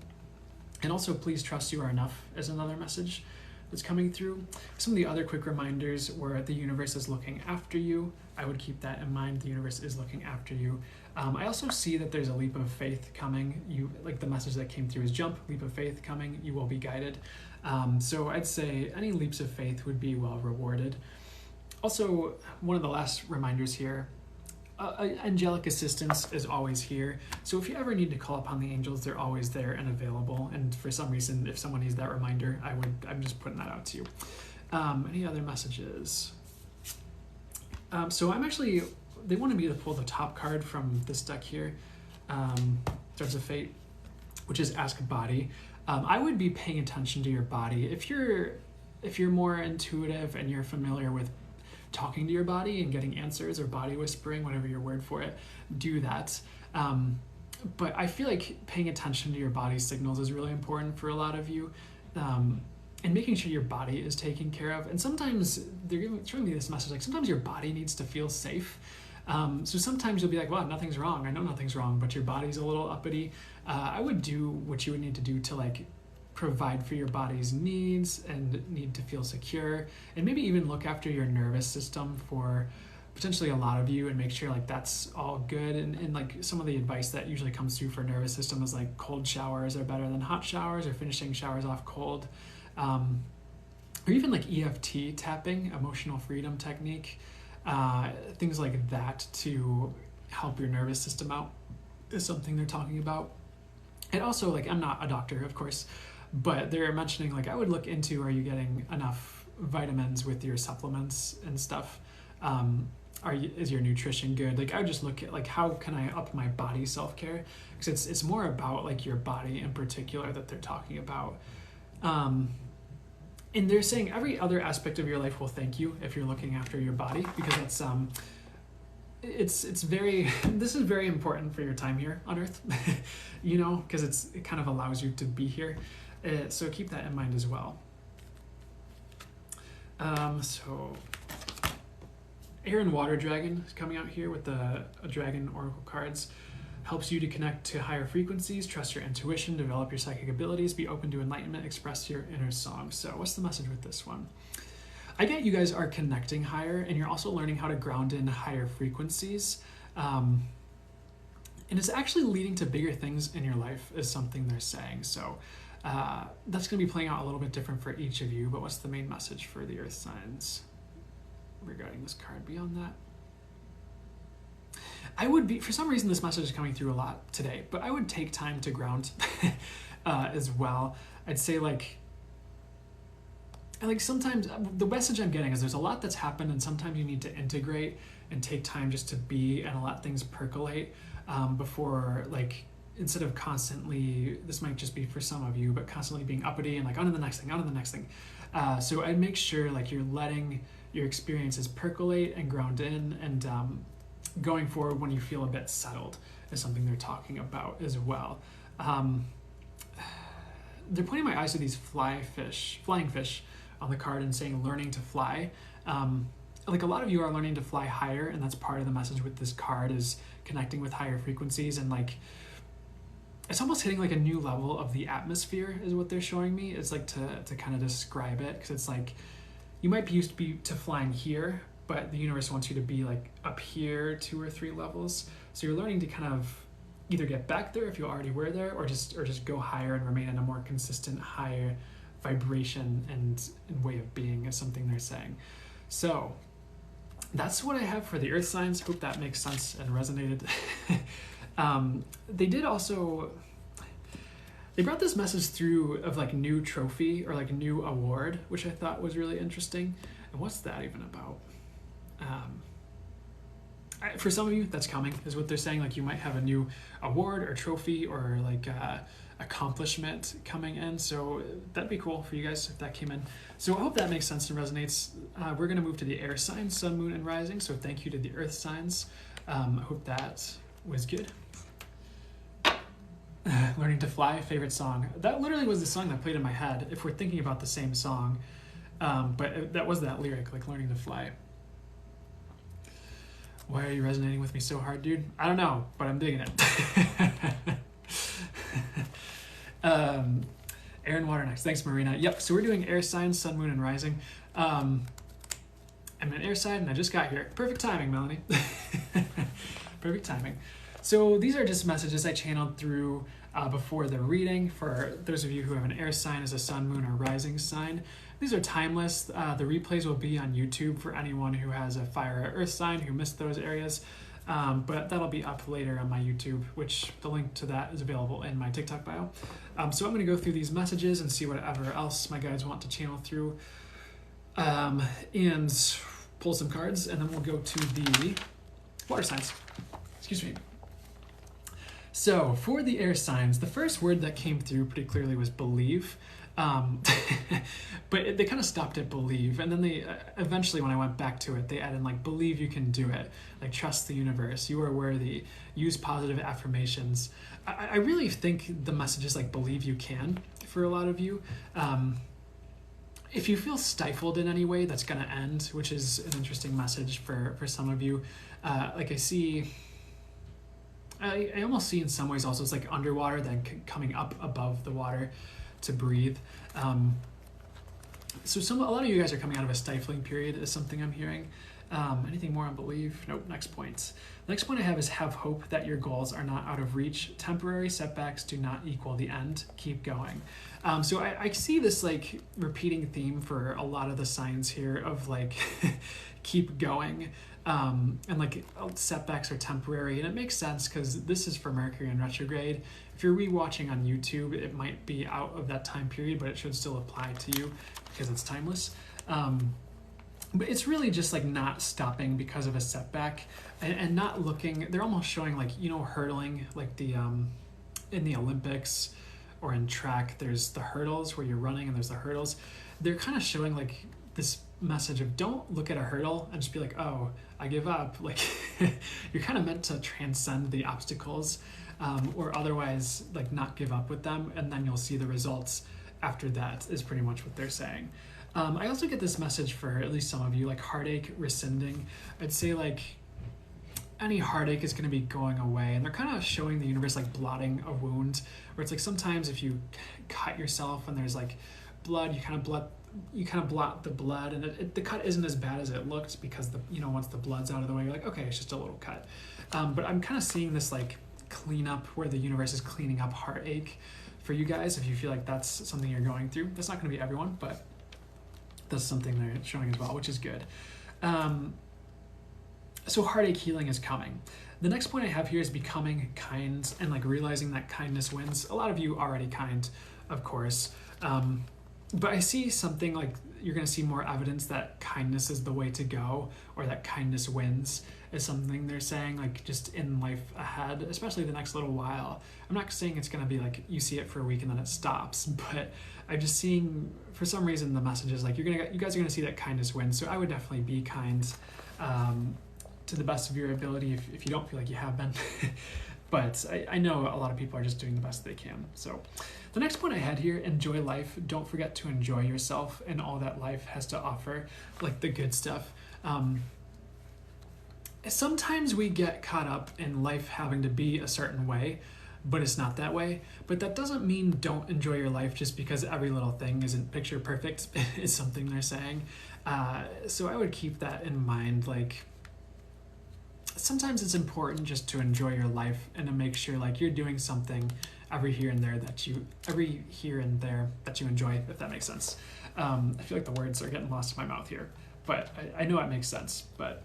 And also, please trust you are enough, is another message that's coming through. Some of the other quick reminders were, the universe is looking after you. I would keep that in mind. The universe is looking after you. I also see that there's a leap of faith coming. The message that came through is jump, leap of faith coming. You will be guided. So I'd say any leaps of faith would be well rewarded. Also, one of the last reminders here, angelic assistance is always here. So if you ever need to call upon the angels, they're always there and available. And for some reason, if someone needs that reminder, I'm just putting that out to you. Any other messages? So they wanted me to pull the top card from this deck here, Stars of Fate, which is Ask Body. I would be paying attention to your body. If you're more intuitive and you're familiar with talking to your body and getting answers, or body whispering, whatever your word for it, do that. But I feel like paying attention to your body signals is really important for a lot of you, and making sure your body is taken care of. And sometimes they're showing me this message, like, sometimes your body needs to feel safe. So sometimes you'll be like, well, nothing's wrong. I know nothing's wrong, but your body's a little uppity. I would do what you would need to do to provide for your body's needs and need to feel secure, and maybe even look after your nervous system for potentially a lot of you, and make sure that's all good. And some of the advice that usually comes through for nervous system is cold showers are better than hot showers, or finishing showers off cold, or even EFT tapping, emotional freedom technique, things like that to help your nervous system out is something they're talking about. And also, I'm not a doctor, of course, but they're mentioning, I would look into, are you getting enough vitamins with your supplements and stuff? Is your nutrition good? I would just look at, how can I up my body self-care? Because it's more about, your body in particular that they're talking about. And they're saying every other aspect of your life will thank you if you're looking after your body, because this is very important for your time here on Earth, because it kind of allows you to be here. So keep that in mind as well. So Air and Water Dragon is coming out here with a dragon oracle cards. helps you to connect to higher frequencies, trust your intuition, develop your psychic abilities, be open to enlightenment, express your inner song. So what's the message with this one? I get you guys are connecting higher, and you're also learning how to ground in higher frequencies. And it's actually leading to bigger things in your life, is something they're saying. So that's going to be playing out a little bit different for each of you, but what's the main message for the earth signs regarding this card beyond that? I would be, for some reason this message is coming through a lot today, but I would take time to ground as well. I'd say like sometimes the message I'm getting is there's a lot that's happened, and sometimes you need to integrate and take time just to be and let things percolate before, like, instead of constantly, this might just be for some of you, but constantly being uppity and like on to the next thing, on to the next thing. So I'd make sure like you're letting your experiences percolate and ground in, and going forward when you feel a bit settled is something they're talking about as well. They're pointing my eyes to these flying fish on the card and saying learning to fly. Like a lot of you are learning to fly higher, and that's part of the message with this card, is connecting with higher frequencies, and like it's almost hitting like a new level of the atmosphere is what they're showing me. It's like to kind of describe it, because it's like you might be used to flying here, but the universe wants you to be like up here 2 or 3 levels. So you're learning to kind of either get back there if you already were there, or just go higher and remain in a more consistent higher vibration and way of being, is something they're saying. So that's what I have for the earth signs. Hope that makes sense and resonated. They did also, they brought this message through of like new trophy or like new award, which I thought was really interesting. And what's that even about? For some of you, that's coming, is what they're saying. Like you might have a new award or trophy or like accomplishment coming in. So that'd be cool for you guys if that came in. So I hope that makes sense and resonates. We're going to move to the air signs, sun, moon, and rising. So thank you to the earth signs. I hope that was good. Learning to Fly, favorite song. That literally was the song that played in my head, if we're thinking about the same song. But that was that lyric, like learning to fly. Why are you resonating with me so hard, dude? I don't know, but I'm digging it. Air and water next. Thanks, Marina. Yep, so we're doing air signs, sun, moon, and rising. I'm an air sign, and I just got here. Perfect timing, Melanie. Perfect timing. So these are just messages I channeled through before the reading for those of you who have an air sign as a sun, moon, or rising sign. These are timeless. The replays will be on YouTube for anyone who has a fire or earth sign who missed those areas. But that'll be up later on my YouTube, which the link to that is available in my TikTok bio. So I'm going to go through these messages and see whatever else my guides want to channel through, and pull some cards, and then we'll go to the water signs. Excuse me. So for the air signs, the first word that came through pretty clearly was believe. But they kind of stopped at believe, and then they eventually, when I went back to it, they added like believe you can do it, like trust the universe, you are worthy, use positive affirmations. I really think the message is like believe you can for a lot of you. If you feel stifled in any way, that's going to end, which is an interesting message for some of you. Like I almost see in some ways also it's like underwater, then coming up above the water to breathe. So a lot of you guys are coming out of a stifling period is something I'm hearing. Anything more on believe? Nope, next point. The next point I have is have hope that your goals are not out of reach. Temporary setbacks do not equal the end. Keep going. So I see this like repeating theme for a lot of the signs here of like keep going. And like setbacks are temporary, and it makes sense because this is for Mercury in retrograde. If you're rewatching on YouTube, it might be out of that time period, but it should still apply to you because it's timeless. But it's really just like not stopping because of a setback and not looking. They're almost showing like, you know, hurdling, like the in the Olympics or in track, there's the hurdles where you're running and there's the hurdles. They're kind of showing like this message of don't look at a hurdle and just be like, oh, I give up. Like you're kind of meant to transcend the obstacles, or otherwise like not give up with them, and then you'll see the results after that is pretty much what they're saying. I also get this message for at least some of you, like heartache rescinding. I'd say like any heartache is going to be going away. And they're kind of showing the universe like blotting a wound, where it's like sometimes if you cut yourself and there's like blood, you kind of blot the blood, and the cut isn't as bad as it looked, because once the blood's out of the way, you're like, okay, it's just a little cut. But I'm kind of seeing this like cleanup, where the universe is cleaning up heartache for you guys. If you feel like that's something you're going through, that's not going to be everyone, but that's something they're showing as well, which is good. So heartache healing is coming. The next point I have here is becoming kind, and like realizing that kindness wins. A lot of you already kind, of course. But I see something like you're going to see more evidence that kindness is the way to go, or that kindness wins is something they're saying, like just in life ahead, especially the next little while. I'm not saying it's going to be like you see it for a week and then it stops, but I'm just seeing, for some reason, the message is like you guys are going to see that kindness wins. So I would definitely be kind to the best of your ability if you don't feel like you have been. But I know a lot of people are just doing the best they can. So the next point I had here, enjoy life. Don't forget to enjoy yourself and all that life has to offer, like the good stuff. Sometimes we get caught up in life having to be a certain way, but it's not that way. But that doesn't mean don't enjoy your life just because every little thing isn't picture perfect, is something they're saying. So I would keep that in mind. Like, sometimes it's important just to enjoy your life and to make sure like you're doing something every here and there that you enjoy, if that makes sense. I feel like the words are getting lost in my mouth here, but I know it makes sense. But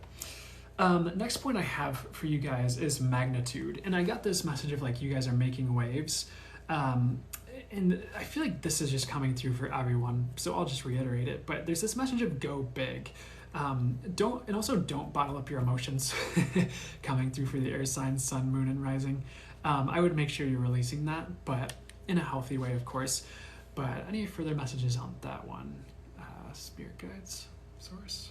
next point I have for you guys is magnitude. And I got this message of like you guys are making waves. And I feel like this is just coming through for everyone, so I'll just reiterate it. But there's this message of go big. Don't bottle up your emotions coming through for the air signs, sun, moon, and rising. I would make sure you're releasing that, but in a healthy way, of course. But any further messages on that one? Spirit guides, source.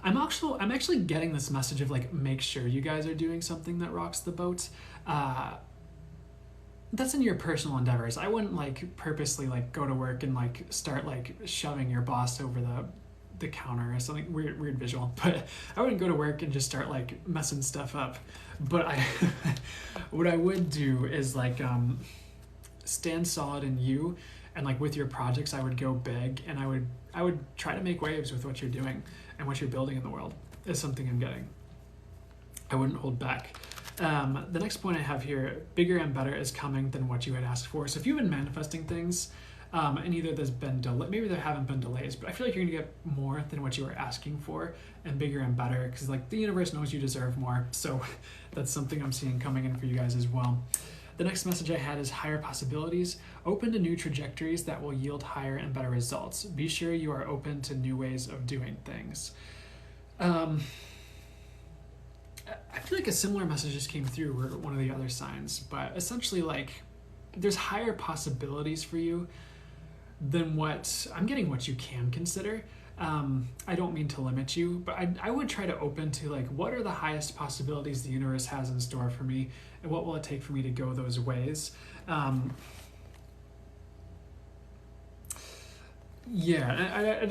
I'm actually getting this message of like, make sure you guys are doing something that rocks the boat. That's in your personal endeavors. I wouldn't like purposely like go to work and like start like shoving your boss over the counter or something, weird visual, but I wouldn't go to work and just start like messing stuff up. But what I would do is like stand solid in you, and like with your projects I would go big, and I would try to make waves with what you're doing and what you're building in the world is something I'm getting. I wouldn't hold back. The next point I have here, bigger and better is coming than what you had asked for. So if you've been manifesting things, and either there's been maybe there haven't been delays, but I feel like you're gonna get more than what you were asking for, and bigger and better, because like the universe knows you deserve more. So that's something I'm seeing coming in for you guys as well. The next message I had is higher possibilities, open to new trajectories that will yield higher and better results. Be sure you are open to new ways of doing things. I feel like a similar message just came through one of the other signs, but essentially like there's higher possibilities for you than what I'm getting, what you can consider. I don't mean to limit you, but I would try to open to like, what are the highest possibilities the universe has in store for me, and what will it take for me to go those ways? I'd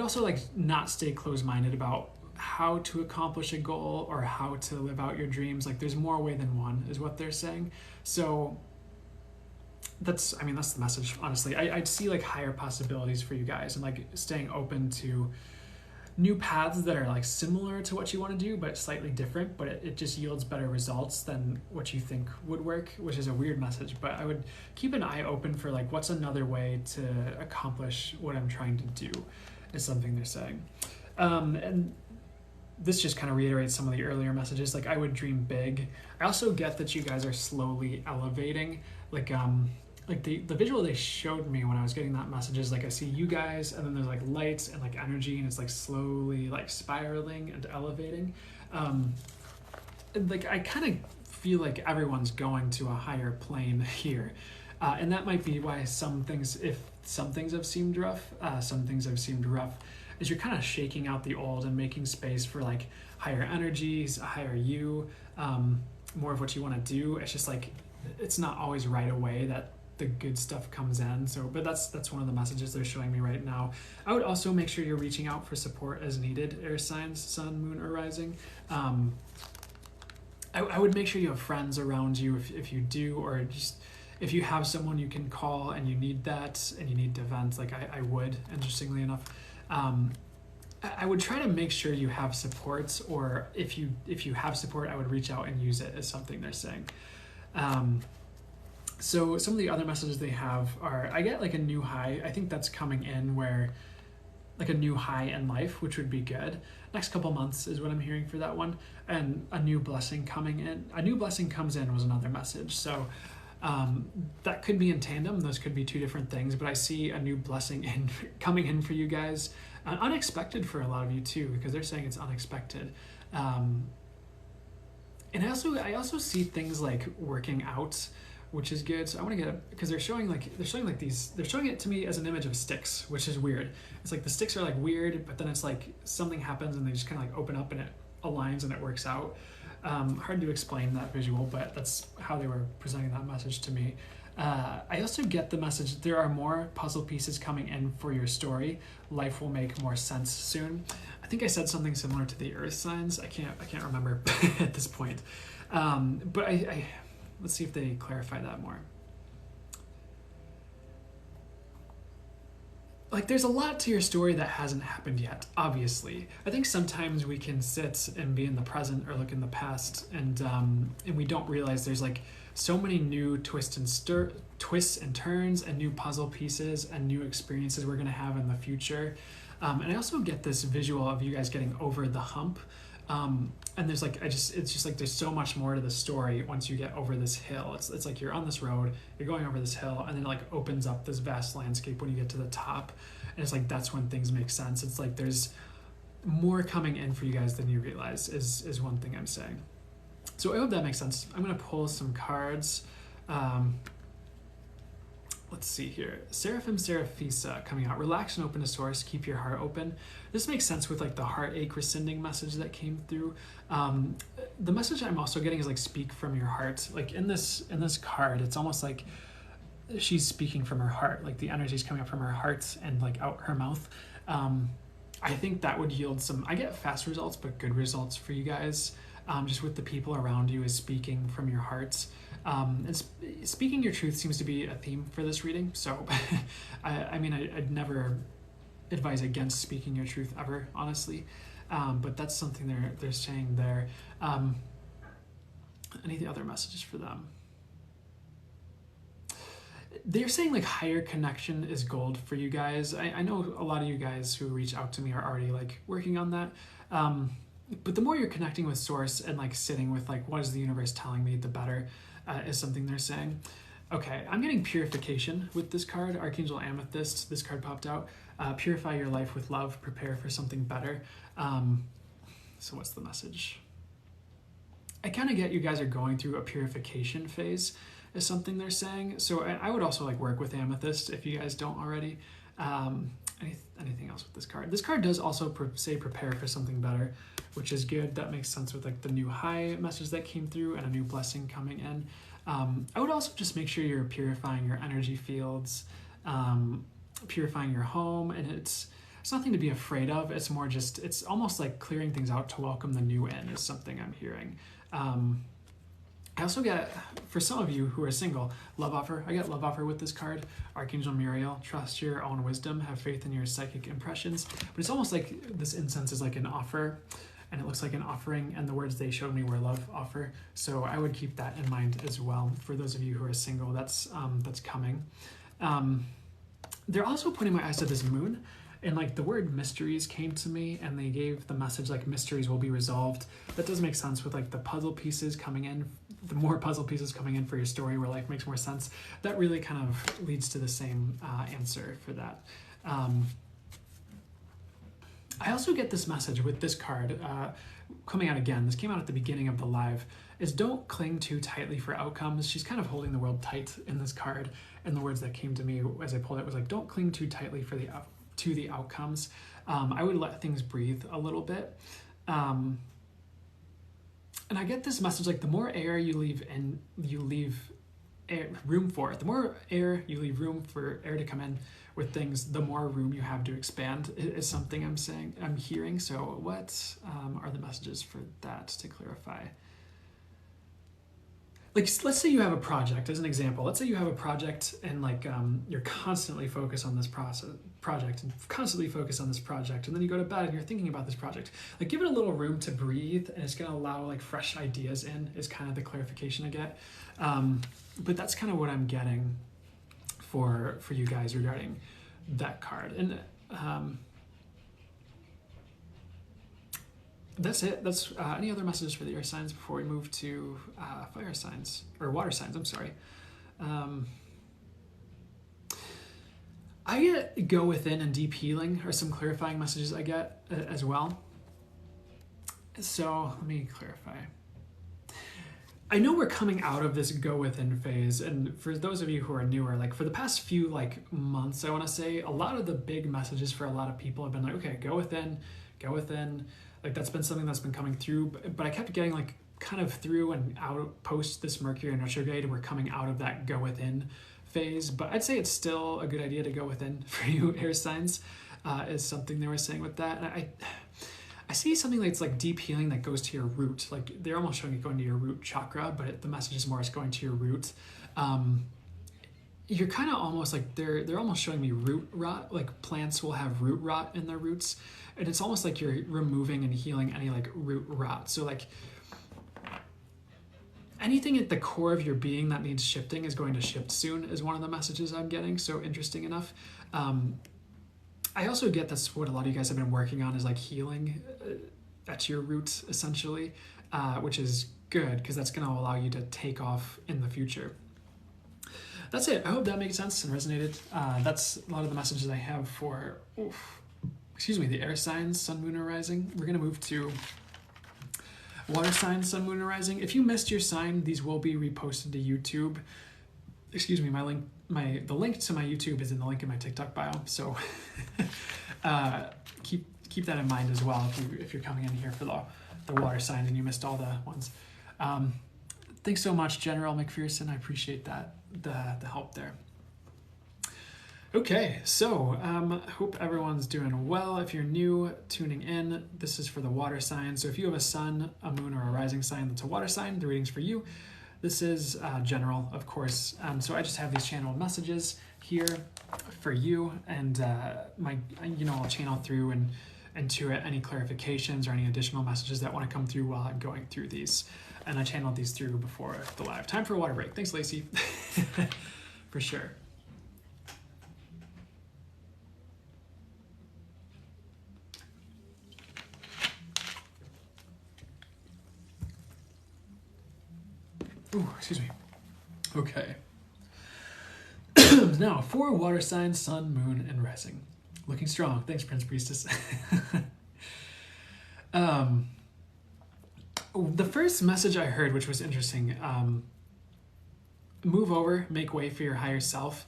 also like not stay closed-minded about how to accomplish a goal or how to live out your dreams. Like there's more way than one is what they're saying. So that's the message, honestly. I'd see like higher possibilities for you guys, and like staying open to new paths that are like similar to what you want to do, but slightly different, but it just yields better results than what you think would work, which is a weird message. But I would keep an eye open for like, what's another way to accomplish what I'm trying to do is something they're saying. And this just kind of reiterates some of the earlier messages. Like I would dream big. I also get that you guys are slowly elevating. Like the visual they showed me when I was getting that message is like I see you guys, and then there's like lights and like energy, and it's like slowly like spiraling and elevating. Like I kind of feel like everyone's going to a higher plane here. And that might be why some things have seemed rough, is you're kind of shaking out the old and making space for like higher energies, a higher you, more of what you want to do. It's just like, it's not always right away that the good stuff comes in. So, but that's one of the messages they're showing me right now. I would also make sure you're reaching out for support as needed, air signs, sun, moon, or rising. I would make sure you have friends around you if you do, or just if you have someone you can call and you need that and you need to vent, like I would, interestingly enough. I would try to make sure you have supports, or if you have support, I would reach out and use it as something they're saying. So some of the other messages they have are, I get like a new high. I think that's coming in, where like a new high in life, which would be good. Next couple months is what I'm hearing for that one. And a new blessing coming in. A new blessing comes in was another message. So that could be in tandem. Those could be two different things, but I see a new blessing coming in for you guys. Unexpected for a lot of you too, because they're saying it's unexpected. And I also see things like working out, which is good. So I want to get, because they're showing it to me as an image of sticks, which is weird. It's like the sticks are like weird, but then it's like something happens and they just kind of like open up and it aligns and it works out. Hard to explain that visual, but that's how they were presenting that message to me. I also get the message, there are more puzzle pieces coming in for your story. Life will make more sense soon. I think I said something similar to the earth signs. I can't remember at this point. But I let's see if they clarify that more. Like, there's a lot to your story that hasn't happened yet, obviously. I think sometimes we can sit and be in the present or look in the past, and we don't realize there's like so many new twists and turns and new puzzle pieces and new experiences we're gonna have in the future. And I also get this visual of you guys getting over the hump. And there's like, it's just like there's so much more to the story once you get over this hill. It's like you're on this road, you're going over this hill, and then it like opens up this vast landscape when you get to the top. And it's like that's when things make sense. It's like there's more coming in for you guys than you realize is one thing I'm saying. So I hope that makes sense. I'm gonna pull some cards. Let's see here. Seraphim Seraphisa coming out. Relax and open to source. Keep your heart open. This makes sense with like the heartache rescinding message that came through. The message I'm also getting is like speak from your heart. Like in this card, it's almost like she's speaking from her heart. Like the energy is coming up from her heart and like out her mouth. I think that would yield some, I get fast results, but good results for you guys. Just with the people around you is speaking from your hearts. And speaking your truth seems to be a theme for this reading. So, I mean, I'd never advise against speaking your truth ever, honestly. But that's something they're saying there. Any other messages for them? They're saying like higher connection is gold for you guys. I know a lot of you guys who reach out to me are already like working on that. But the more you're connecting with source and like sitting with like, what is the universe telling me, the better is something they're saying. Okay, I'm getting purification with this card, Archangel Amethyst. This card popped out. Purify your life with love, prepare for something better. So what's the message? I kind of get you guys are going through a purification phase is something they're saying. So I would also like work with Amethyst if you guys don't already. Anything else with this card? This card does also say prepare for something better, which is good. That makes sense with like the new high message that came through and a new blessing coming in. I would also just make sure you're purifying your energy fields, purifying your home, and it's nothing to be afraid of. It's more just, it's almost like clearing things out to welcome the new in is something I'm hearing. I also get, for some of you who are single, love offer. I get love offer with this card. Archangel Muriel, trust your own wisdom, have faith in your psychic impressions. But it's almost like this incense is like an offer, and it looks like an offering, and the words they showed me were love offer. So I would keep that in mind as well. For those of you who are single, that's coming. They're also putting my eyes to this moon, and like the word mysteries came to me, and they gave the message like mysteries will be resolved. That does make sense with like the puzzle pieces coming in, the more puzzle pieces coming in for your story where life makes more sense. That really kind of leads to the same answer for that. I also get this message with this card coming out again. This came out at the beginning of the live, is don't cling too tightly for outcomes. She's kind of holding the world tight in this card, and the words that came to me as I pulled it was like, don't cling too tightly for the outcomes. I would let things breathe a little bit. And I get this message like the more air you leave room for it. The more air you leave room for air to come in with things, the more room you have to expand is something I'm hearing. So what are the messages for that to clarify? Like, let's say you have a project, as an example. Let's say you have a project and like you're constantly focused on this project and constantly focused on this project, and then you go to bed and you're thinking about this project. Like, give it a little room to breathe, and it's going to allow like fresh ideas in, is kind of the clarification I get. But that's kind of what I'm getting for you guys regarding that card. And that's it. That's any other messages for the air signs before we move to fire signs, or water signs, I'm sorry. I get go within and deep healing are some clarifying messages I get as well. So let me clarify. I know we're coming out of this go within phase, and for those of you who are newer, like for the past few like months, I want to say a lot of the big messages for a lot of people have been like, okay, go within. Like that's been something that's been coming through, but I kept getting like kind of through and out post this Mercury and retrograde, and we're coming out of that go within phase. But I'd say it's still a good idea to go within for you air signs, is something they were saying with that. And I see something that's like deep healing that goes to your root. Like they're almost showing it going to your root chakra, but the message is more it's going to your root. You're kind of almost like they're almost showing me root rot. Like plants will have root rot in their roots, and it's almost like you're removing and healing any like root rot. So like anything at the core of your being that needs shifting is going to shift soon, is one of the messages I'm getting. So interesting enough. I also get that's what a lot of you guys have been working on, is like healing at your roots essentially, which is good because that's going to allow you to take off in the future. That's it. I hope that makes sense and resonated. That's a lot of the messages I have for, the air signs, sun, moon, or rising. We're going to move to water signs, sun, moon, or rising. If you missed your sign, these will be reposted to YouTube. The link to my YouTube is in the link in my TikTok bio. So keep that in mind as well if you're coming in here for the water sign and you missed all the ones. Thanks so much, General McPherson. I appreciate that, the help there. Okay, so hope everyone's doing well. If you're new tuning in, this is for the water sign. So if you have a sun, a moon, or a rising sign that's a water sign, the reading's for you. This is general, of course. So I just have these channeled messages here for you, and I'll channel through and into it any clarifications or any additional messages that want to come through while I'm going through these. And I channeled these through before the live. Time for a water break. Thanks, Lacey. For sure. Ooh, excuse me. Okay. Now, for water signs, sun, moon, and rising. Looking strong. Thanks, Prince Priestess. The first message I heard, which was interesting, move over, make way for your higher self.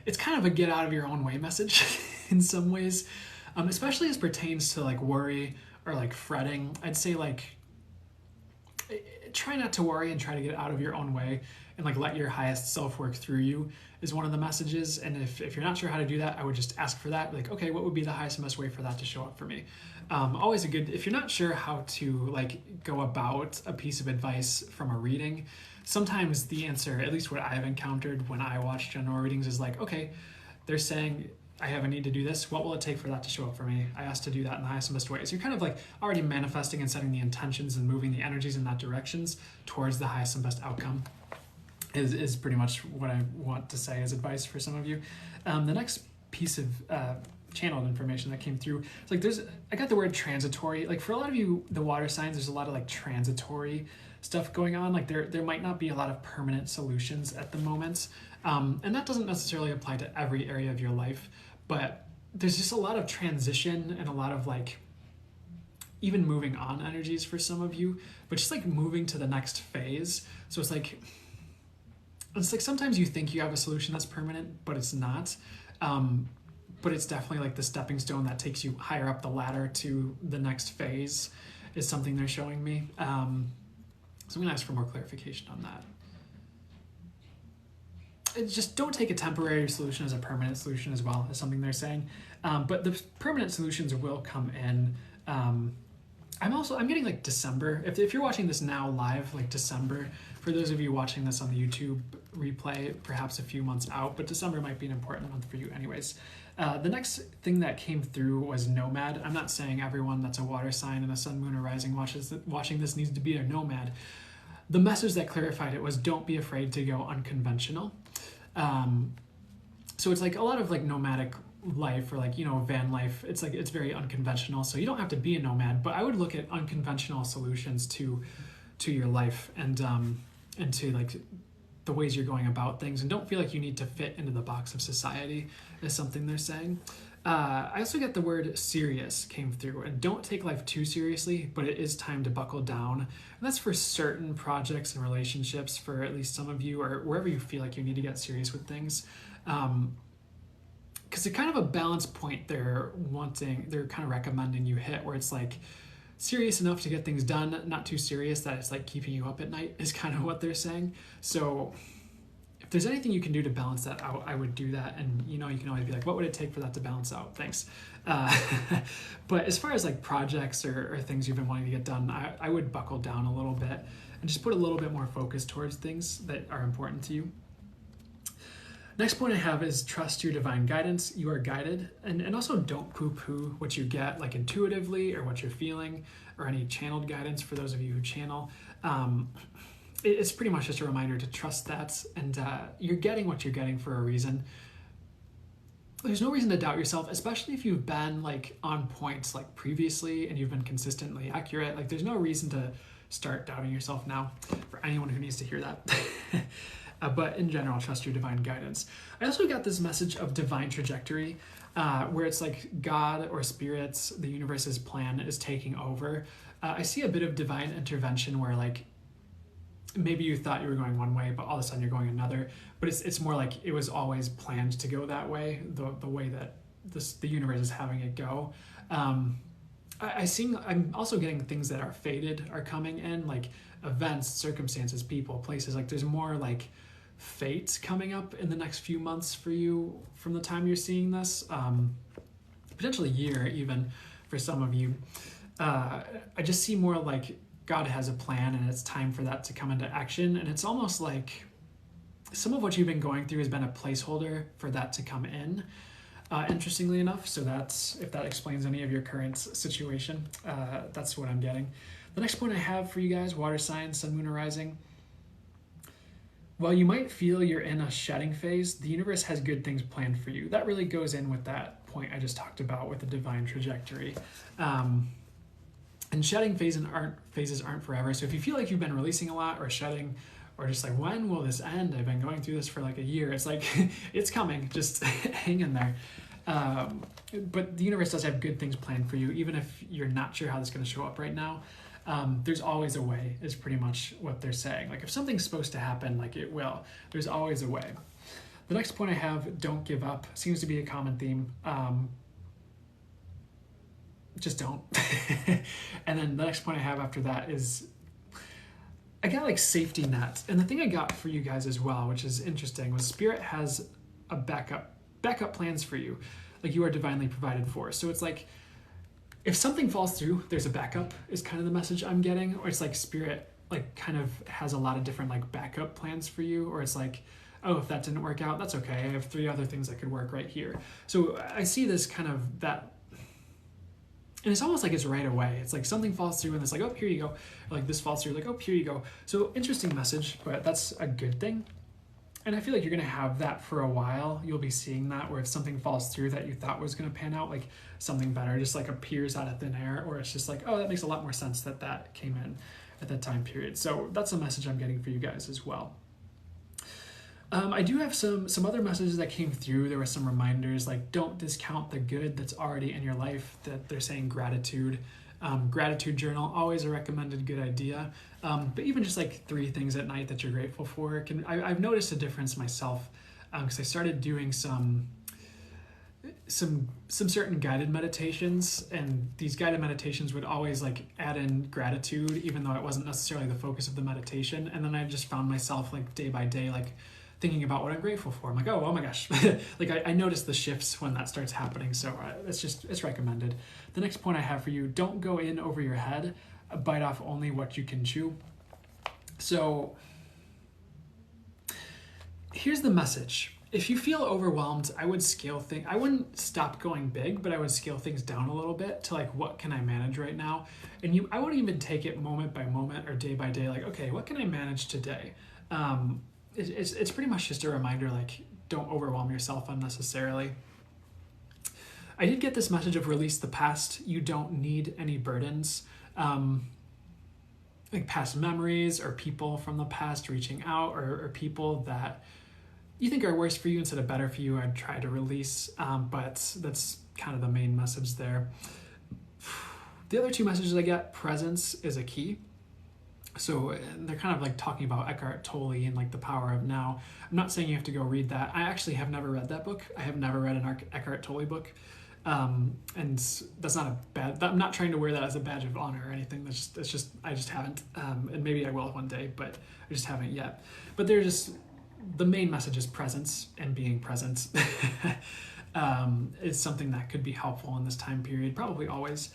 It's kind of a get out of your own way message in some ways, especially as pertains to like worry or like fretting. I'd say like, try not to worry and try to get out of your own way and like let your highest self work through you is one of the messages. And if you're not sure how to do that, I would just ask for that. Like, okay, what would be the highest and best way for that to show up for me? Always a good, if you're not sure how to like go about a piece of advice from a reading, sometimes the answer, at least what I've encountered when I watch general readings, is like, okay, they're saying I have a need to do this. What will it take for that to show up for me? I asked to do that in the highest and best way. So you're kind of like already manifesting and setting the intentions and moving the energies in that directions towards the highest and best outcome is pretty much what I want to say as advice for some of you. The next piece of channeled information that came through, it's like I got the word transitory. Like for a lot of you, the water signs, there's a lot of like transitory stuff going on. Like there might not be a lot of permanent solutions at the moment. And that doesn't necessarily apply to every area of your life, but there's just a lot of transition and a lot of like even moving on energies for some of you, but just like moving to the next phase. So it's like sometimes you think you have a solution that's permanent, but it's not. But it's definitely like the stepping stone that takes you higher up the ladder to the next phase is something they're showing me. So I'm gonna ask for more clarification on that. just don't take a temporary solution as a permanent solution as well, is something they're saying. But the permanent solutions will come in. I'm getting like December. If you're watching this now live, like December, for those of you watching this on the YouTube replay, perhaps a few months out, but December might be an important month for you anyways. The next thing that came through was nomad. I'm not saying everyone that's a water sign and a sun, moon, or rising watching this needs to be a nomad. The message that clarified it was don't be afraid to go unconventional. So it's like a lot of like nomadic life or like, van life. It's like, it's very unconventional. So you don't have to be a nomad, but I would look at unconventional solutions to your life and to like the ways you're going about things, and don't feel like you need to fit into the box of society is something they're saying. I also get the word serious came through, and don't take life too seriously, but it is time to buckle down. And that's for certain projects and relationships for at least some of you, or wherever you feel like you need to get serious with things. Because it's kind of a balance point they're kind of recommending you hit, where it's like serious enough to get things done, not too serious that it's like keeping you up at night is kind of what they're saying. So if there's anything you can do to balance that out, I would do that. And you can always be like, what would it take for that to balance out? Thanks. But as far as like projects or things you've been wanting to get done, I would buckle down a little bit and just put a little bit more focus towards things that are important to you. Next point I have is trust your divine guidance. You are guided. And also don't poo-poo what you get like intuitively or what you're feeling or any channeled guidance for those of you who channel. It's pretty much just a reminder to trust that, and you're getting what you're getting for a reason. There's no reason to doubt yourself, especially if you've been like on points like previously and you've been consistently accurate. Like there's no reason to start doubting yourself now for anyone who needs to hear that. But in general, trust your divine guidance. I also got this message of divine trajectory, where it's like God or spirits, the universe's plan is taking over. I see a bit of divine intervention where like maybe you thought you were going one way, but all of a sudden you're going another. But it's more like it was always planned to go that way, the way that the universe is having it go. I'm also getting things that are fated are coming in, like events, circumstances, people, places. Like there's more like fate coming up in the next few months for you from the time you're seeing this, potentially year even for some of you. I just see more like God has a plan and it's time for that to come into action. And it's almost like some of what you've been going through has been a placeholder for that to come in, interestingly enough. So that's, if that explains any of your current situation, that's what I'm getting. The next point I have for you guys, water signs, sun, moon, or rising. While you might feel you're in a shedding phase, the universe has good things planned for you. That really goes in with that point I just talked about with the divine trajectory. And shedding phases aren't forever. So if you feel like you've been releasing a lot or shedding, or just like, when will this end? I've been going through this for like a year. It's like, it's coming, just hang in there. But the universe does have good things planned for you, even if you're not sure how this is going to show up right now. There's always a way is pretty much what they're saying. Like if something's supposed to happen, like it will. There's always a way. The next point I have, don't give up, seems to be a common theme. Just don't. And then the next point I have after that is, I got like safety net. And the thing I got for you guys as well, which is interesting, was Spirit has a backup plans for you. Like you are divinely provided for. So it's like, if something falls through, there's a backup is kind of the message I'm getting. Or it's like Spirit like kind of has a lot of different like backup plans for you. Or it's like, oh, if that didn't work out, that's okay. I have 3 other things that could work right here. So I see this kind of that, and it's almost like it's right away. It's like something falls through and it's like, oh, here you go. Or like this falls through, like, oh, here you go. So interesting message, but that's a good thing. And I feel like you're gonna have that for a while. You'll be seeing that where if something falls through that you thought was gonna pan out, like something better just like appears out of thin air, or it's just like, oh, that makes a lot more sense that came in at that time period. So that's a message I'm getting for you guys as well. I do have some other messages that came through. There were some reminders like don't discount the good that's already in your life, that they're saying gratitude. Gratitude journal, always a recommended good idea. But even just like 3 things at night that you're grateful for. I've noticed a difference myself because I started doing some certain guided meditations, and these guided meditations would always like add in gratitude, even though it wasn't necessarily the focus of the meditation. And then I just found myself like day by day, like thinking about what I'm grateful for. I'm like, oh my gosh. Like I notice the shifts when that starts happening. So it's recommended. The next point I have for you, don't go in over your head, bite off only what you can chew. So here's the message. If you feel overwhelmed, I would scale things. I wouldn't stop going big, but I would scale things down a little bit to like, what can I manage right now? And I wouldn't even take it moment by moment or day by day. Like, okay, what can I manage today? It's pretty much just a reminder, like, don't overwhelm yourself unnecessarily. I did get this message of release the past. You don't need any burdens. Like past memories or people from the past reaching out, or people that you think are worse for you instead of better for you, I'd try to release. But that's kind of the main message there. The other two messages I get, presence is a key. So they're kind of like talking about Eckhart Tolle and like the power of now. I'm not saying you have to go read that. I actually have never read that book. I have never read an Eckhart Tolle book. And that's not a bad, I'm not trying to wear that as a badge of honor or anything. It's just I just haven't. And maybe I will one day, but I just haven't yet. But they're just, the main message is presence, and being present is something that could be helpful in this time period, probably always.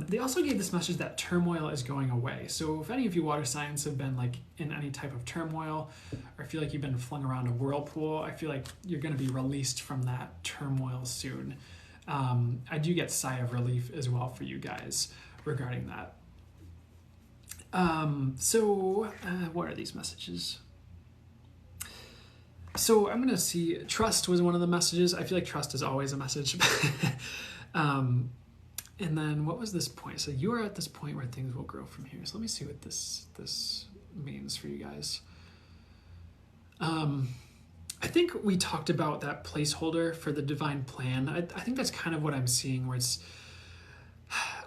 They also gave this message that turmoil is going away. So if any of you water signs have been like in any type of turmoil, or feel like you've been flung around a whirlpool, I feel like you're going to be released from that turmoil soon. I do get sigh of relief as well for you guys regarding that. What are these messages? So I'm going to see, trust was one of the messages. I feel like trust is always a message. And then what was this point? So you are at this point where things will grow from here. So let me see what this means for you guys. I think we talked about that placeholder for the divine plan. I think that's kind of what I'm seeing, where it's,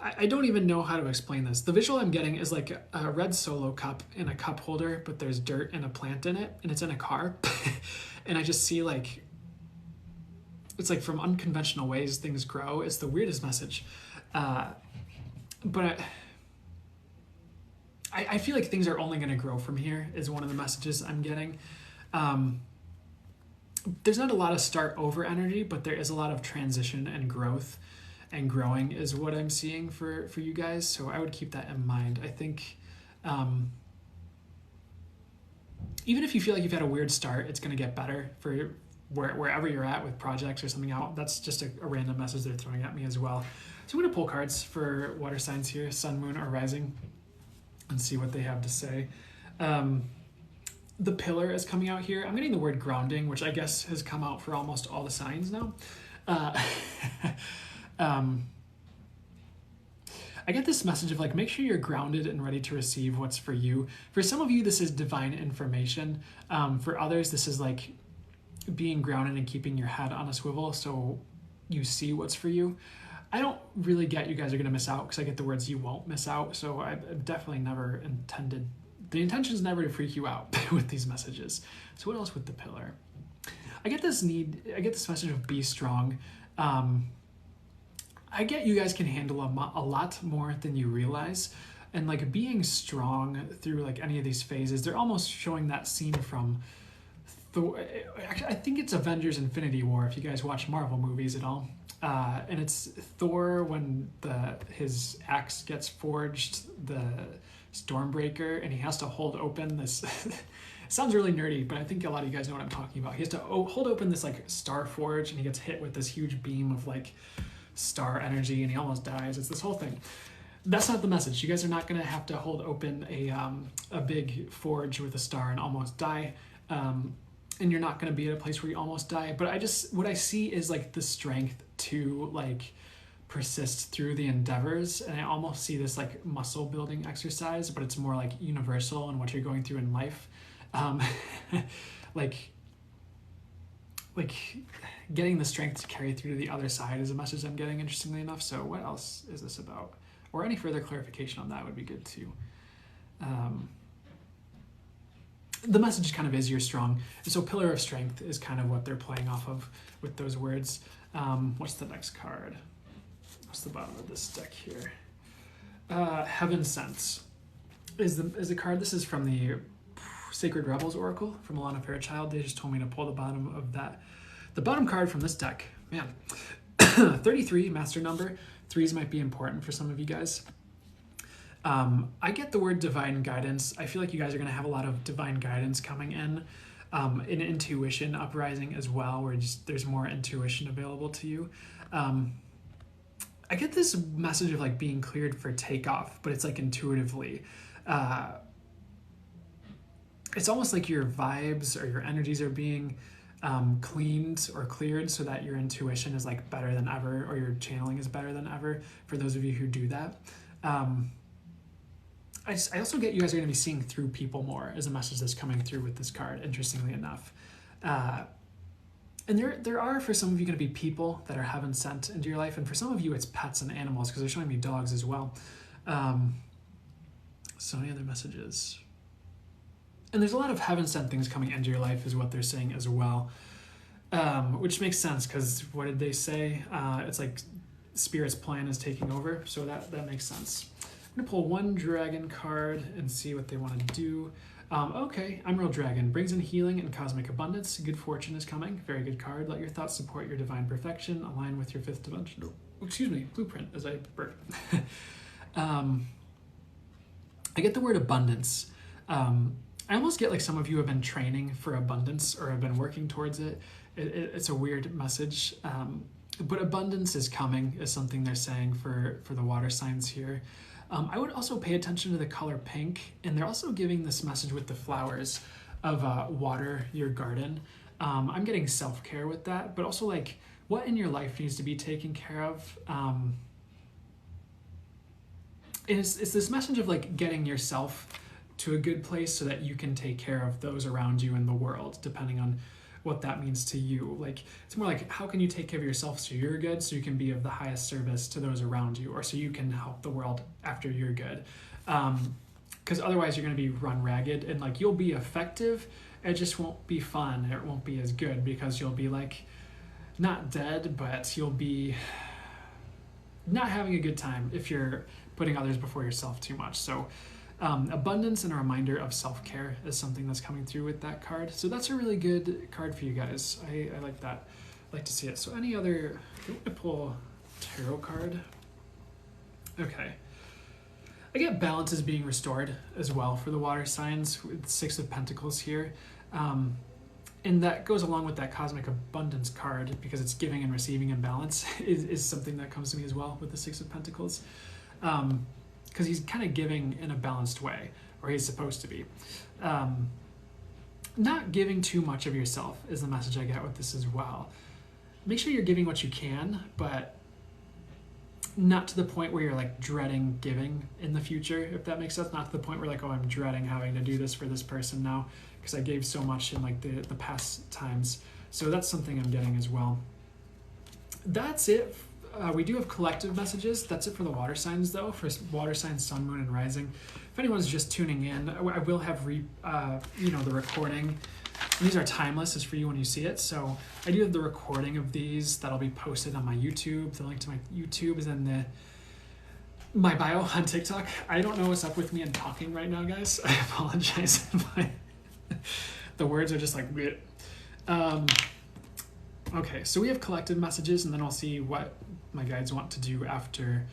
I don't even know how to explain this. The visual I'm getting is like a red Solo cup in a cup holder, but there's dirt and a plant in it, and it's in a car. And I just see like, it's like from unconventional ways things grow. It's the weirdest message. But I feel like things are only going to grow from here is one of the messages I'm getting. There's not a lot of start over energy, but there is a lot of transition and growth, and growing is what I'm seeing for you guys. So I would keep that in mind. I think even if you feel like you've had a weird start, it's going to get better for wherever you're at with projects or something out. That's just a random message they're throwing at me as well. So I'm going to pull cards for water signs here, sun, moon, or rising, and see what they have to say. The pillar is coming out here. I'm getting the word grounding, which I guess has come out for almost all the signs now. I get this message of like, make sure you're grounded and ready to receive what's for you. For some of you, this is divine information. For others, this is like being grounded and keeping your head on a swivel so you see what's for you. I don't really get you guys are going to miss out, because I get the words you won't miss out. So I've definitely never intended, the intention is never to freak you out with these messages. So what else with the pillar? I get this message of be strong. I get you guys can handle a lot more than you realize. And like being strong through like any of these phases, they're almost showing that scene from Thor. Actually, I think it's Avengers Infinity War, if you guys watch Marvel movies at all. And it's Thor when his axe gets forged, the Stormbreaker, and he has to hold open this. It sounds really nerdy, but I think a lot of you guys know what I'm talking about. He has to hold open this like star forge, and he gets hit with this huge beam of like star energy, and he almost dies. It's this whole thing. That's not the message. You guys are not going to have to hold open a big forge with a star and almost die. And you're not going to be at a place where you almost die. But what I see is like the strength to like persist through the endeavors. And I almost see this like muscle building exercise, but it's more like universal in what you're going through in life. Like getting the strength to carry through to the other side is a message I'm getting, interestingly enough. So what else is this about? Or any further clarification on that would be good too. The message kind of is you're strong. And so pillar of strength is kind of what they're playing off of with those words. What's the next card? What's the bottom of this deck here? Heaven Sense is the card. This is from the Sacred Rebels Oracle from Alana Fairchild. They just told me to pull the bottom of that. The bottom card from this deck, man, 33, master number. Threes might be important for some of you guys. I get the word divine guidance. I feel like you guys are going to have a lot of divine guidance coming in. An intuition uprising as well, where just there's more intuition available to you. I get this message of like being cleared for takeoff, but it's like intuitively. It's almost like your vibes or your energies are being cleaned or cleared so that your intuition is like better than ever, or your channeling is better than ever, for those of you who do that. I also get you guys are going to be seeing through people more as a message that's coming through with this card, interestingly enough. And there are, for some of you, going to be people that are heaven sent into your life, and for some of you it's pets and animals, because they're showing me dogs as well. So any other messages? And there's a lot of heaven sent things coming into your life is what they're saying as well, which makes sense, because what did they say? It's like Spirit's plan is taking over, so that makes sense. I'm going to pull one dragon card and see what they want to do. Okay, Emerald Dragon brings in healing and cosmic abundance. Good fortune is coming. Very good card. Let your thoughts support your divine perfection. Align with your fifth dimensional, blueprint as I burp. I get the word abundance. I almost get like some of you have been training for abundance or have been working towards it. It's a weird message. But abundance is coming is something they're saying for the water signs here. I would also pay attention to the color pink, and they're also giving this message with the flowers of water your garden. I'm getting self-care with that, but also like what in your life needs to be taken care of. It's this message of like getting yourself to a good place so that you can take care of those around you in the world, depending on what that means to you. Like, it's more like, how can you take care of yourself so you're good, so you can be of the highest service to those around you, or so you can help the world after you're good. Because otherwise you're going to be run ragged, and like you'll be effective, it just won't be fun, it won't be as good, because you'll be like not dead, but you'll be not having a good time if you're putting others before yourself too much. So abundance and a reminder of self-care is something that's coming through with that card. So that's a really good card for you guys. I like that. I like to see it. So any other, I'm going to pull a tarot card. Okay. I get balance is being restored as well for the water signs with Six of Pentacles here. And that goes along with that cosmic abundance card, because it's giving and receiving in balance is something that comes to me as well with the Six of Pentacles. Because he's kind of giving in a balanced way, or he's supposed to be. Not giving too much of yourself is the message I get with this as well. Make sure you're giving what you can, but not to the point where you're like dreading giving in the future, if that makes sense. Not to the point where like, oh, I'm dreading having to do this for this person now because I gave so much in like the past times. So that's something I'm getting as well. That's it. We do have collective messages. That's it for the water signs, though. For water signs, sun, moon, and rising. If anyone's just tuning in, I will have the recording. These are timeless. It's for you when you see it. So I do have the recording of these that'll be posted on my YouTube. The link to my YouTube is in my bio on TikTok. I don't know what's up with me and talking right now, guys. I apologize. The words are just like bleh. Okay, so we have collective messages, and then I'll see what my guides want to do after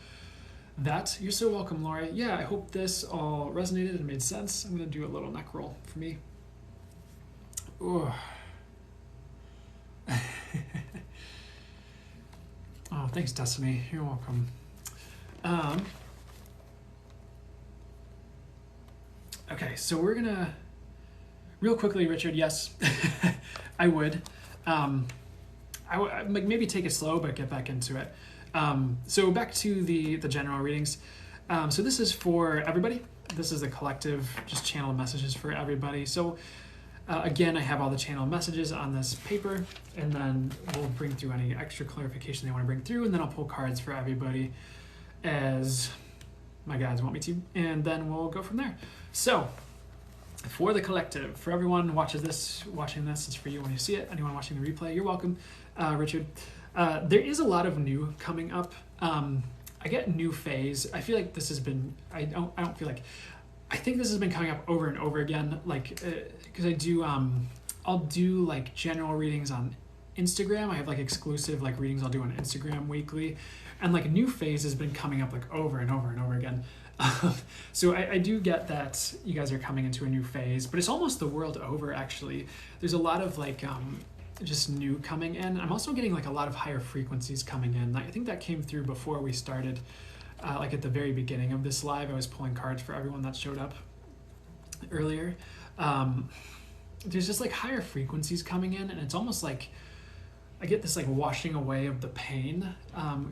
that. You're so welcome, Laura. Yeah, I hope this all resonated and made sense. I'm going to do a little neck roll for me. Ooh. Oh, thanks, Destiny. You're welcome. Okay, so we're going to... Real quickly, Richard, yes, I would. I would like maybe take it slow, but get back into it. So back to the general readings. So this is for everybody. This is a collective, just channel messages for everybody. So again, I have all the channel messages on this paper, and then we'll bring through any extra clarification they want to bring through, and then I'll pull cards for everybody as my guides want me to, and then we'll go from there. So for the collective, for everyone watching this, it's for you when you see it. Anyone watching the replay, you're welcome. Richard, there is a lot of new coming up. I get new phase. I feel like this has been, I don't feel like, I think this has been coming up over and over again, like, because I do, I'll do like general readings on Instagram. I have like exclusive like readings I'll do on Instagram weekly, and like a new phase has been coming up like over and over and over again. So I do get that you guys are coming into a new phase, but it's almost the world over actually. There's a lot of like just new coming in. I'm also getting like a lot of higher frequencies coming in. I think that came through before we started. Like at the very beginning of this live, I was pulling cards for everyone that showed up earlier. There's just like higher frequencies coming in, and it's almost like I get this like washing away of the pain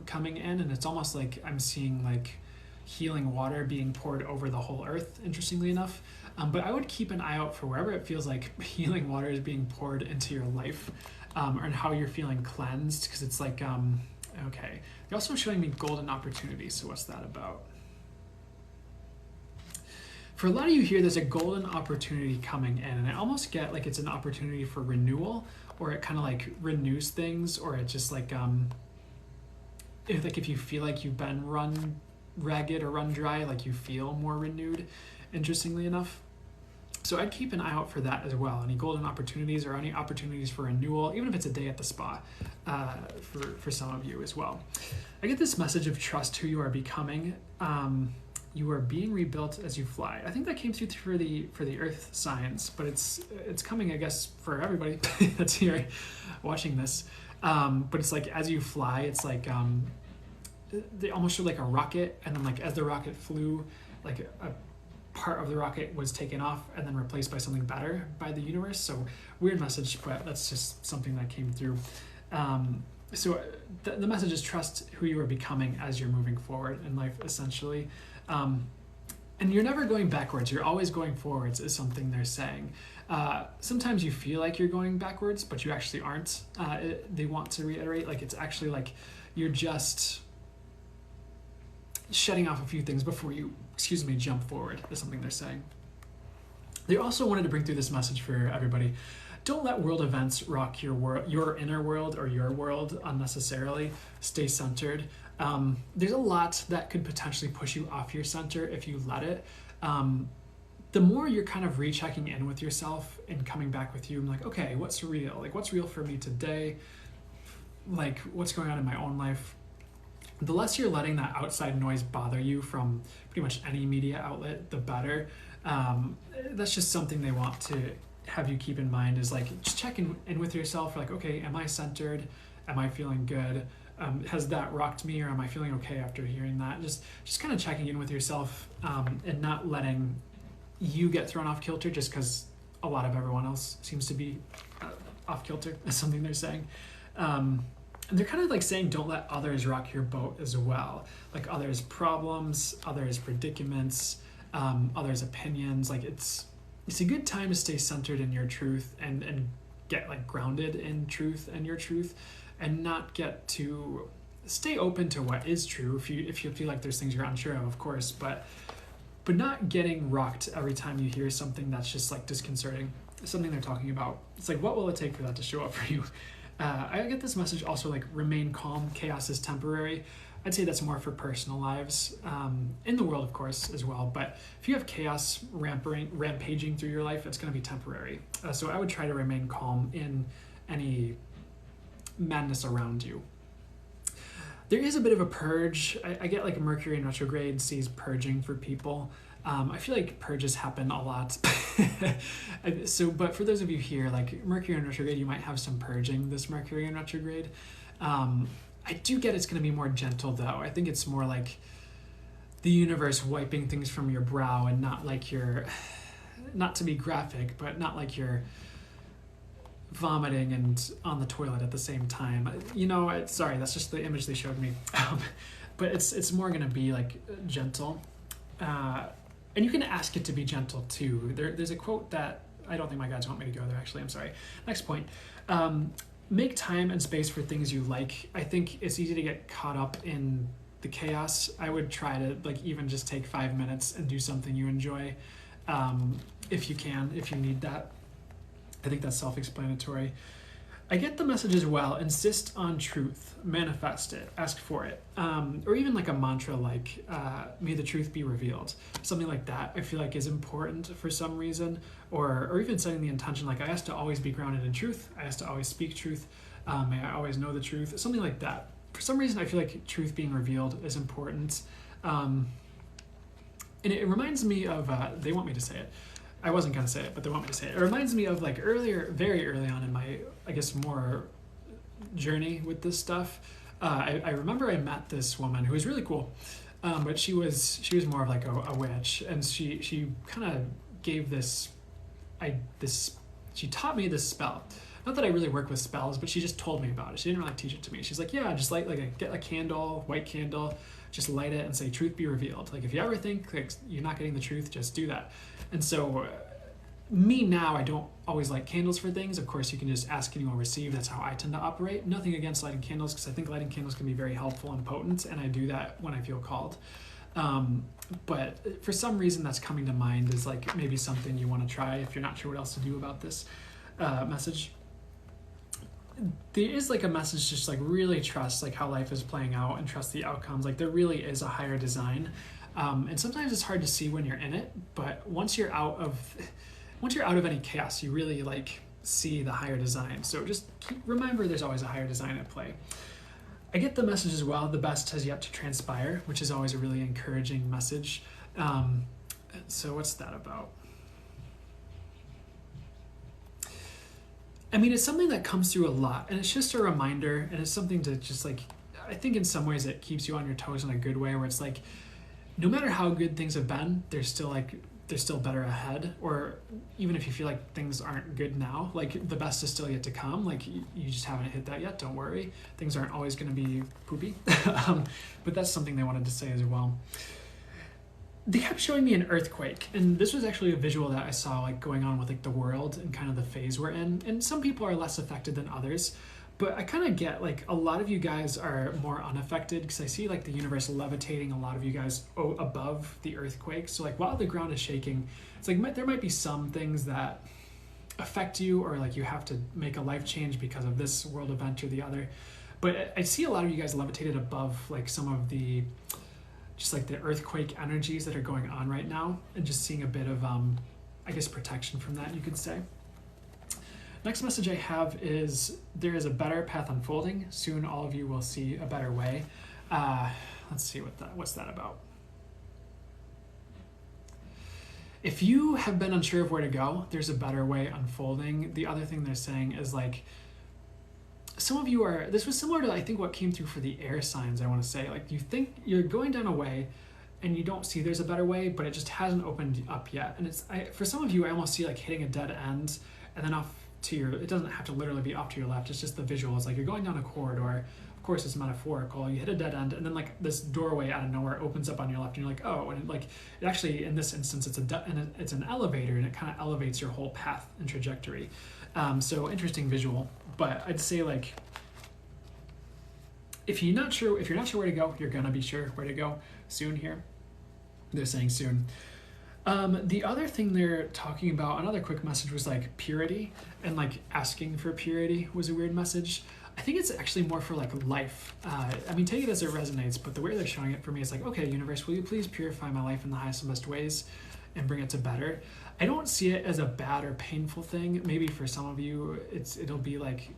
coming in, and it's almost like I'm seeing like healing water being poured over the whole earth, interestingly enough. But I would keep an eye out for wherever it feels like healing water is being poured into your life, and how you're feeling cleansed, because it's like, okay. They're also showing me golden opportunities, so what's that about? For a lot of you here, there's a golden opportunity coming in, and I almost get like it's an opportunity for renewal, or it kind of like renews things, or it just like, if you feel like you've been run ragged or run dry, like you feel more renewed, interestingly enough. So I'd keep an eye out for that as well. Any golden opportunities or any opportunities for renewal, even if it's a day at the spa, for some of you as well. I get this message of trust who you are becoming. You are being rebuilt as you fly. I think that came through for the earth signs, but it's coming, I guess, for everybody that's here watching this. But it's like as you fly, it's like they almost showed like a rocket, and then like as the rocket flew, like a part of the rocket was taken off and then replaced by something better by the universe. So weird message, but that's just something that came through. So the message is trust who you are becoming as you're moving forward in life, essentially. And you're never going backwards, you're always going forwards, is something they're saying. Sometimes you feel like you're going backwards, but you actually aren't. They want to reiterate, like it's actually like you're just shutting off a few things before you, jump forward, is something they're saying. They also wanted to bring through this message for everybody. Don't let world events rock your inner world or your world unnecessarily. Stay centered. There's a lot that could potentially push you off your center if you let it. The more you're kind of rechecking in with yourself and coming back with you, I'm like, okay, what's real? Like, what's real for me today? Like, what's going on in my own life? The less you're letting that outside noise bother you from pretty much any media outlet, the better. That's just something they want to have you keep in mind, is like just check in with yourself. Like, okay, am I centered? Am I feeling good? Has that rocked me, or am I feeling okay after hearing that? Just kind of checking in with yourself, and not letting you get thrown off kilter just because a lot of everyone else seems to be off kilter, is something they're saying. And they're kind of like saying, don't let others rock your boat as well. Like others' problems, others' predicaments, others' opinions. Like it's a good time to stay centered in your truth and get like grounded in truth and your truth, and not get to stay open to what is true if you feel like there's things you're unsure of course, but not getting rocked every time you hear something that's just like disconcerting, something they're talking about. It's like, what will it take for that to show up for you? I get this message also, like, remain calm, chaos is temporary. I'd say that's more for personal lives, in the world, of course, as well. But if you have chaos rampaging through your life, it's going to be temporary. So I would try to remain calm in any madness around you. There is a bit of a purge. I get like Mercury in retrograde sees purging for people. I feel like purges happen a lot. But for those of you here, like Mercury in retrograde, you might have some purging this Mercury in retrograde. I do get it's going to be more gentle though. I think it's more like the universe wiping things from your brow, and not like you're, not to be graphic, but not like you're vomiting and on the toilet at the same time. Sorry, that's just the image they showed me. But it's more going to be like gentle. And you can ask it to be gentle too. There's a quote that I don't think my guides want me to go there, actually. I'm sorry. Next point. Make time and space for things you like. I think it's easy to get caught up in the chaos. I would try to like even just take 5 minutes and do something you enjoy, if you can, if you need that. I think that's self-explanatory. I get the message as well. Insist on truth, manifest it, ask for it, or even like a mantra like "May the truth be revealed." Something like that. I feel like is important for some reason, or even setting the intention like I ask to always be grounded in truth. I ask to always speak truth. May I always know the truth. Something like that. For some reason, I feel like truth being revealed is important, and it reminds me of. They want me to say it. I wasn't going to say it, but they want me to say it. It reminds me of like earlier, very early on in my, I guess, more journey with this stuff. I remember I met this woman who was really cool, but she was more of like a witch, and she kind of gave she taught me this spell. Not that I really work with spells, but she just told me about it. She didn't really teach it to me. She's like, yeah, just get a candle, white candle, just light it and say, truth be revealed. Like if you ever think like you're not getting the truth, just do that. And so me now, I don't always light candles for things. Of course, you can just ask and you will receive. That's how I tend to operate. Nothing against lighting candles, because I think lighting candles can be very helpful and potent, and I do that when I feel called. But for some reason that's coming to mind is like maybe something you want to try if you're not sure what else to do about this message. There is like a message just like really trust like how life is playing out and trust the outcomes. Like there really is a higher design. And sometimes it's hard to see when you're in it, but once you're out of any chaos, you really like see the higher design. So just remember there's always a higher design at play. I get the message as well, the best has yet to transpire, which is always a really encouraging message. So what's that about? I mean, it's something that comes through a lot, and it's just a reminder, and it's something to just like, I think in some ways it keeps you on your toes in a good way, where it's like, no matter how good things have been, there's still better ahead. Or even if you feel like things aren't good now, like the best is still yet to come. Like you just haven't hit that yet. Don't worry. Things aren't always going to be poopy. But that's something they wanted to say as well. They kept showing me an earthquake, and this was actually a visual that I saw like going on with like the world and kind of the phase we're in. And some people are less affected than others. But I kind of get like a lot of you guys are more unaffected, because I see like the universe levitating a lot of you guys above the earthquake. So like while the ground is shaking, it's like there might be some things that affect you, or like you have to make a life change because of this world event or the other. But I see a lot of you guys levitated above like some of the just like the earthquake energies that are going on right now, and just seeing a bit of I guess protection from that, you could say. Next message I have is there is a better path unfolding. Soon all of you will see a better way. Let's see what's that about. If you have been unsure of where to go, there's a better way unfolding. The other thing they're saying is like, some of you are, this was similar to I think what came through for the air signs, I want to say. Like you think you're going down a way and you don't see there's a better way, but it just hasn't opened up yet. And for some of you, I almost see like hitting a dead end, and then off to your, it doesn't have to literally be off to your left, it's just the visual. It's like you're going down a corridor, of course it's metaphorical, you hit a dead end, and then like this doorway out of nowhere opens up on your left, and you're like, oh, and it actually in this instance it's an elevator, and it kind of elevates your whole path and trajectory. So interesting visual. But I'd say like, if you're not sure where to go, you're gonna be sure where to go soon here. They're saying soon. The other thing they're talking about, another quick message, was like purity, and like asking for purity was a weird message. I think it's actually more for like life. I mean, take it as it resonates, but the way they're showing it for me is like, okay, universe, will you please purify my life in the highest and best ways and bring it to better? I don't see it as a bad or painful thing. Maybe for some of you, it'll be like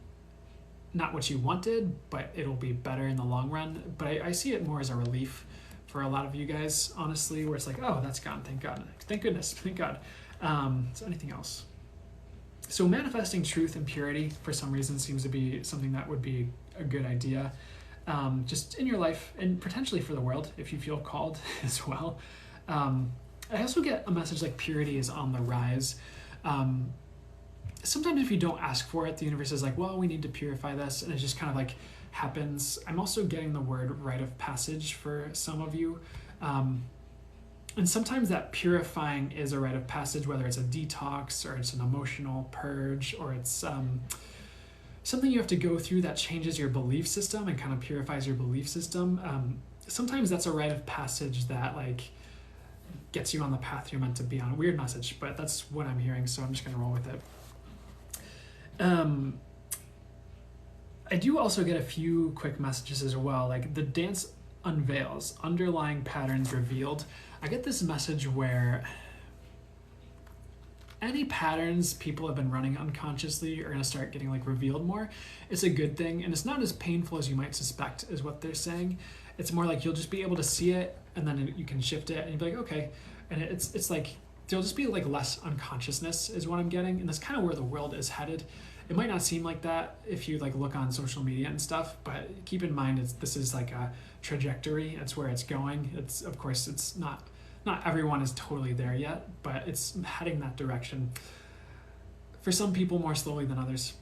not what you wanted, but it'll be better in the long run. But I see it more as a relief for a lot of you guys, honestly, where it's like, oh, that's gone, thank God. Thank goodness, thank God. So anything else? So manifesting truth and purity, for some reason, seems to be something that would be a good idea. Just in your life, and potentially for the world, if you feel called as well. I also get a message like purity is on the rise. Sometimes if you don't ask for it, the universe is like, well, we need to purify this, and it just kind of like happens. I'm also getting the word rite of passage for some of you. And sometimes that purifying is a rite of passage, whether it's a detox or it's an emotional purge, or it's something you have to go through that changes your belief system and kind of purifies your belief system. Sometimes that's a rite of passage that like gets you on the path you're meant to be on. A weird message, but that's what I'm hearing, so I'm just going to roll with it. I do also get a few quick messages as well, like the dance unveils, underlying patterns revealed. I get this message where any patterns people have been running unconsciously are going to start getting like revealed more. It's a good thing, and it's not as painful as you might suspect is what they're saying. It's more like you'll just be able to see it, and then you can shift it and you'll be like, okay. And it's like there'll just be like less unconsciousness is what I'm getting, and that's kind of where the world is headed. It might not seem like that if you like look on social media and stuff, but keep in mind this is like a trajectory. It's where it's going. It's, of course, it's not everyone is totally there yet, but it's heading that direction. For some people more slowly than others.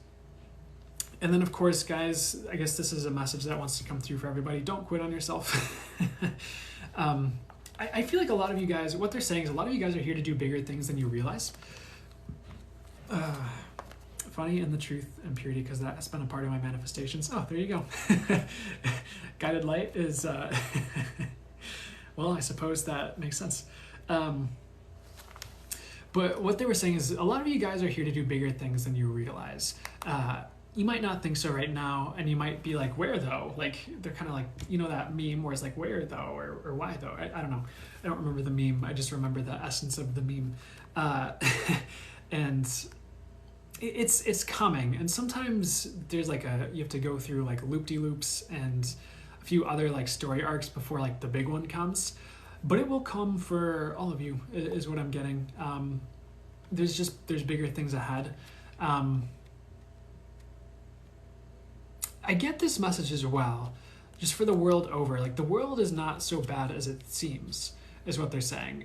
And then, of course, guys, I guess this is a message that wants to come through for everybody. Don't quit on yourself. I feel like a lot of you guys, what they're saying is a lot of you guys are here to do bigger things than you realize. Funny in the truth and purity, because that has been a part of my manifestations. Oh, there you go. Guided light is, well, I suppose that makes sense. But what they were saying is a lot of you guys are here to do bigger things than you realize. You might not think so right now, and you might be like, where though? Like, they're kind of like, you know, that meme where it's like, where though, or why though? I don't know. I don't remember the meme. I just remember the essence of the meme. And it's coming. And sometimes there's like you have to go through like loop-de-loops and a few other like story arcs before like the big one comes. But it will come for all of you, is what I'm getting. There's bigger things ahead. I get this message as well, just for the world over. Like, the world is not so bad as it seems, is what they're saying.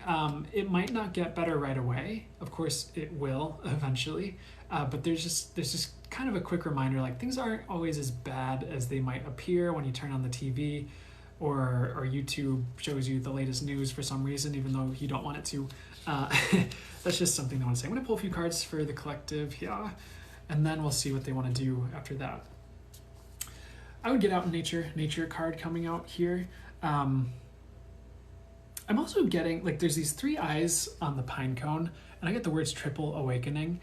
It might not get better right away. Of course, it will eventually. But there's just kind of a quick reminder, like, things aren't always as bad as they might appear when you turn on the TV or YouTube shows you the latest news for some reason, even though you don't want it to. That's just something I want to say. I'm going to pull a few cards for the collective, yeah, and then we'll see what they want to do after that. I would get out nature card coming out here. I'm also getting, like, there's these 3 eyes on the pine cone, and I get the words triple awakening.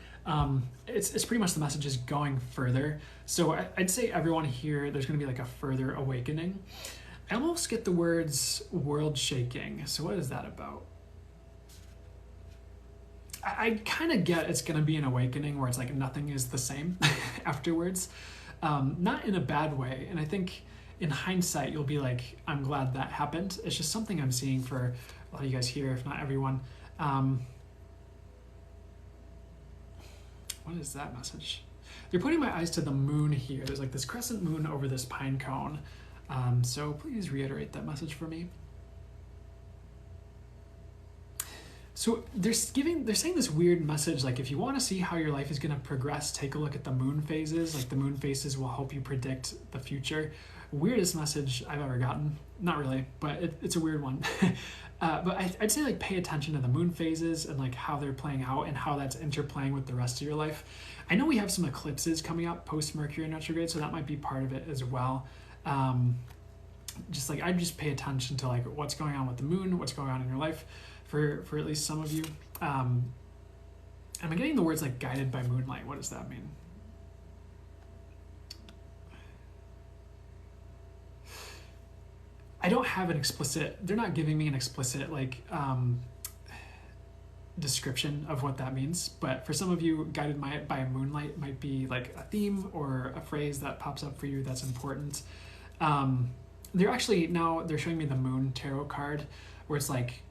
It's pretty much the message is going further. So I'd say everyone here, there's going to be like a further awakening. I almost get the words world shaking. So what is that about? I kind of get it's going to be an awakening where it's like nothing is the same afterwards. Not in a bad way. And I think in hindsight, you'll be like, I'm glad that happened. It's just something I'm seeing for a lot of you guys here, if not everyone. What is that message? They're putting my eyes to the moon here. There's like this crescent moon over this pine cone. So please reiterate that message for me. So they're saying this weird message, like, if you want to see how your life is going to progress, take a look at the moon phases. Like, the moon phases will help you predict the future. Weirdest message I've ever gotten. Not really, but it's a weird one. But I'd say, like, pay attention to the moon phases and like how they're playing out and how that's interplaying with the rest of your life. I know we have some eclipses coming up post Mercury retrograde, so that might be part of it as well. Just like, I'd just pay attention to like what's going on with the moon, what's going on in your life. For at least some of you. Am I getting the words like guided by moonlight? What does that mean? I don't have an explicit, they're not giving me an explicit like description of what that means, but for some of you, guided by moonlight might be like a theme or a phrase that pops up for you that's important. They're actually, now they're showing me the moon tarot card, where it's like,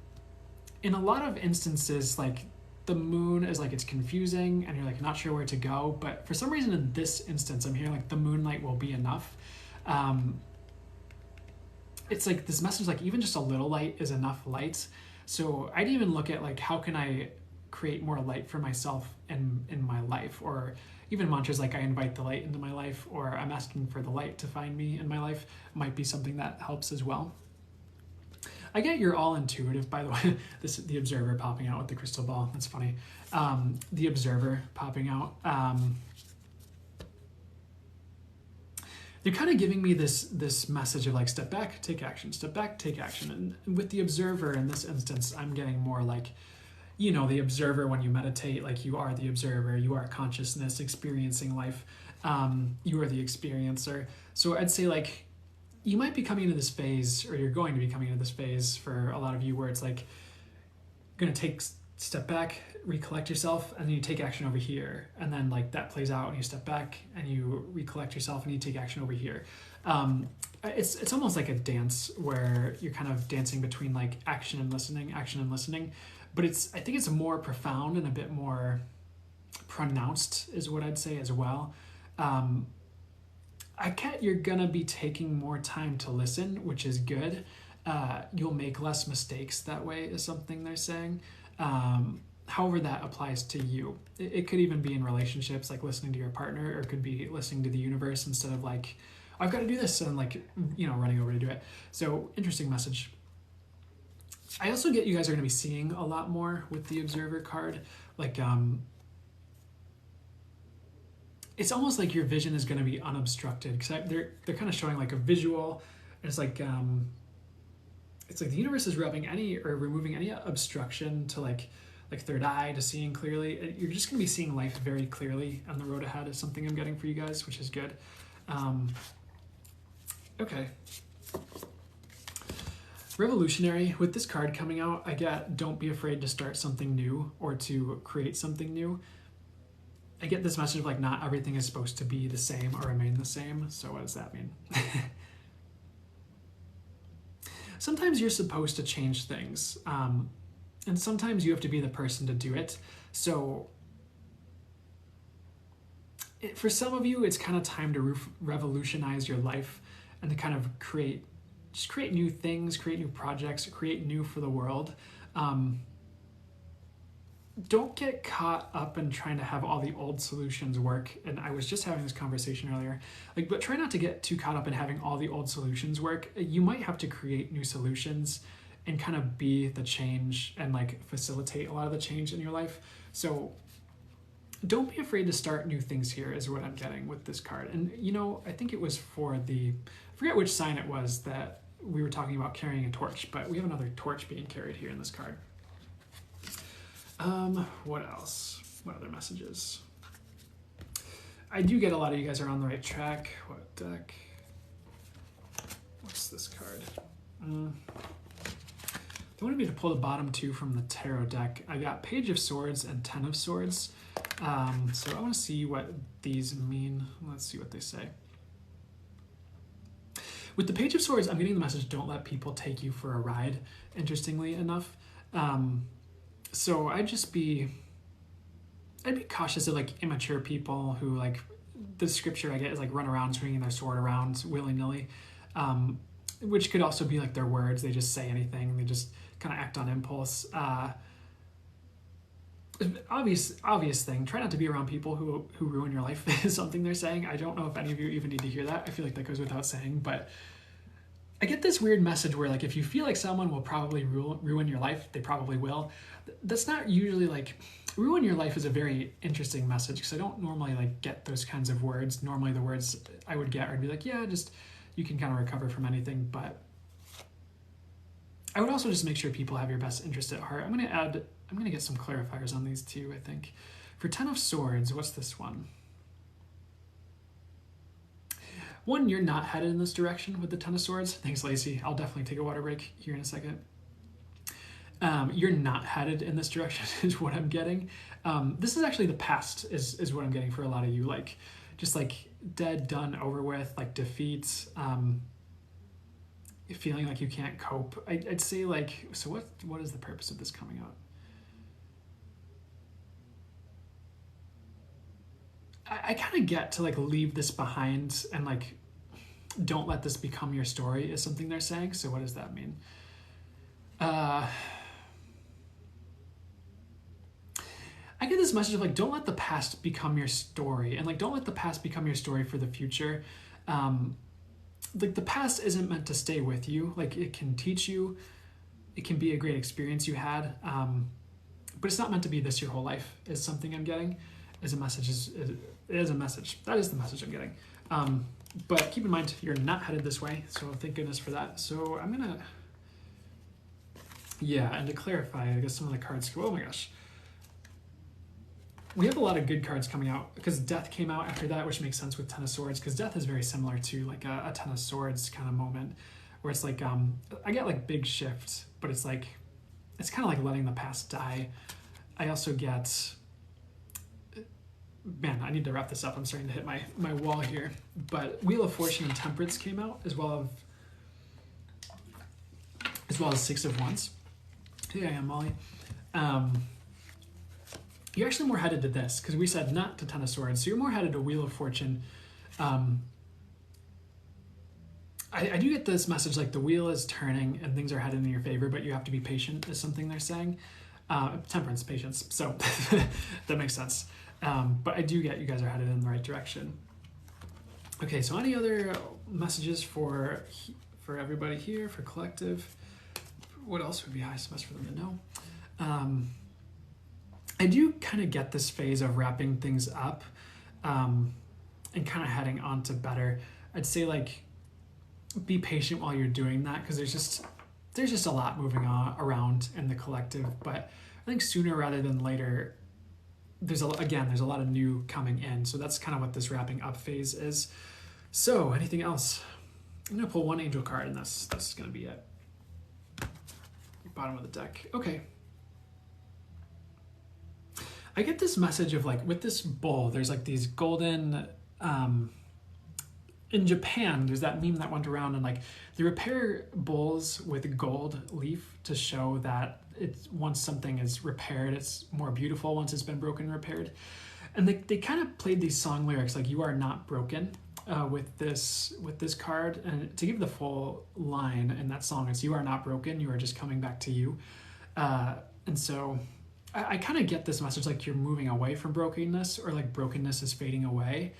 in a lot of instances, like, the moon is like, it's confusing and you're like not sure where to go, but for some reason in this instance I'm hearing like the moonlight will be enough. It's like this message, like, even just a little light is enough light. So I'd even look at like, how can I create more light for myself in my life, or even mantras like I invite the light into my life, or I'm asking for the light to find me in my life, might be something that helps as well. I get you're all intuitive, by the way. This the observer popping out with the crystal ball. That's funny. The observer popping out. They're kind of giving me this message of like, step back, take action, step back, take action. And with the observer in this instance, I'm getting more like, you know, the observer when you meditate, like, you are the observer, you are consciousness experiencing life. You are the experiencer. So I'd say like you might be coming into this phase, or you're going to be coming into this phase for a lot of you, where it's like you're gonna take step back, recollect yourself, and then you take action over here, and then like that plays out, and you step back and you recollect yourself, and you take action over here. It's almost like a dance where you're kind of dancing between like action and listening, but I think it's more profound and a bit more pronounced, is what I'd say as well. I get you're gonna be taking more time to listen, which is good. You'll make less mistakes that way, is something they're saying. However, that applies to you. It could even be in relationships, like listening to your partner, or it could be listening to the universe instead of like, I've got to do this, and like, running over to do it. So interesting message. I also get you guys are going to be seeing a lot more with the Observer card. Like, it's almost like your vision is going to be unobstructed, because they're kind of showing like a visual. It's like the universe is removing any obstruction to like third eye, to seeing clearly. You're just going to be seeing life very clearly on the road ahead, is something I'm getting for you guys, which is good. Okay. Revolutionary. With this card coming out, I get don't be afraid to start something new or to create something new. I get this message of like not everything is supposed to be the same or remain the same. So what does that mean? Sometimes you're supposed to change things, and sometimes you have to be the person to do it. So for some of you, it's kind of time to revolutionize your life and to kind of create new things, create new projects, create new for the world. Don't get caught up in trying to have all the old solutions work. And I was just having this conversation earlier, but try not to get too caught up in having all the old solutions work. You might have to create new solutions and kind of be the change and like facilitate a lot of the change in your life. So don't be afraid to start new things here, is what I'm getting with this card. And I think it was for I forget which sign it was that we were talking about carrying a torch, but we have another torch being carried here in this card. What else? What other messages? I do get a lot of you guys are on the right track. What deck? What's this card? They wanted me to pull the bottom two from the tarot deck. I got Page of Swords and Ten of Swords. So I want to see what these mean. Let's see what they say. With the Page of Swords, I'm getting the message, don't let people take you for a ride, interestingly enough. So I'd be cautious of like immature people who like, the scripture I get is like run around swinging their sword around willy-nilly, which could also be like their words. They just say anything. They just kind of act on impulse. Obvious thing. Try not to be around people who ruin your life is something they're saying. I don't know if any of you even need to hear that. I feel like that goes without saying, but I get this weird message where like if you feel like someone will probably ruin your life, they probably will. That's not usually like, ruin your life is a very interesting message, because I don't normally like get those kinds of words. Normally the words I would get would be like, yeah, just you can kind of recover from anything, but I would also just make sure people have your best interest at heart. I'm going to get some clarifiers on these too, I think. For Ten of Swords, what's this one? One, you're not headed in this direction with the Ten of Swords. Thanks, Lacey. I'll definitely take a water break here in a second. You're not headed in this direction is what I'm getting. This is actually the past is what I'm getting for a lot of you. Like, just like dead, done, over with, like defeats, feeling like you can't cope. I'd say like, so what is the purpose of this coming out? I kind of get to like leave this behind and like don't let this become your story is something they're saying. So what does that mean? I get this message of like, don't let the past become your story, and like don't let the past become your story for the future. Like the past isn't meant to stay with you. Like it can teach you, it can be a great experience you had, but it's not meant to be this your whole life is something I'm getting. Is a message, it is a message. That is the message I'm getting. But keep in mind, you're not headed this way, so thank goodness for that. So I'm gonna, and to clarify, I guess some of the cards go, oh my gosh. we have a lot of good cards coming out because Death came out after that, which makes sense with Ten of Swords because Death is very similar to like a Ten of Swords kind of moment where it's like I get like big shift, but it's like it's kind of like letting the past die. I also get, man, I need to wrap this up. I'm starting to hit my wall here. But Wheel of Fortune and Temperance came out as well as Six of Wands. Here I am, Molly. You're actually more headed to this because we said not to Ten of Swords, so you're more headed to Wheel of Fortune. I do get this message like the wheel is turning and things are headed in your favor, but you have to be patient is something they're saying. Temperance, patience. So that makes sense. But I do get you guys are headed in the right direction. Okay, so any other messages for everybody here, for collective? What else would be highest best for them to know? I do kind of get this phase of wrapping things up and kind of heading on to better. I'd say like be patient while you're doing that because there's just a lot moving on around in the collective, but I think sooner rather than later there's a lot of new coming in, so that's kind of what this wrapping up phase is. So anything else? I'm gonna pull one angel card and this is gonna be it. Bottom of the deck. Okay, I get this message of like with this bowl there's like these golden in Japan, there's that meme that went around and like they repair bowls with gold leaf to show that it's once something is repaired, it's more beautiful once it's been broken and repaired. And they kind of played these song lyrics like "You are not broken" with this card, and to give the full line in that song, it's "You are not broken, you are just coming back to you." And so I kind of get this message like you're moving away from brokenness, or like brokenness is fading away.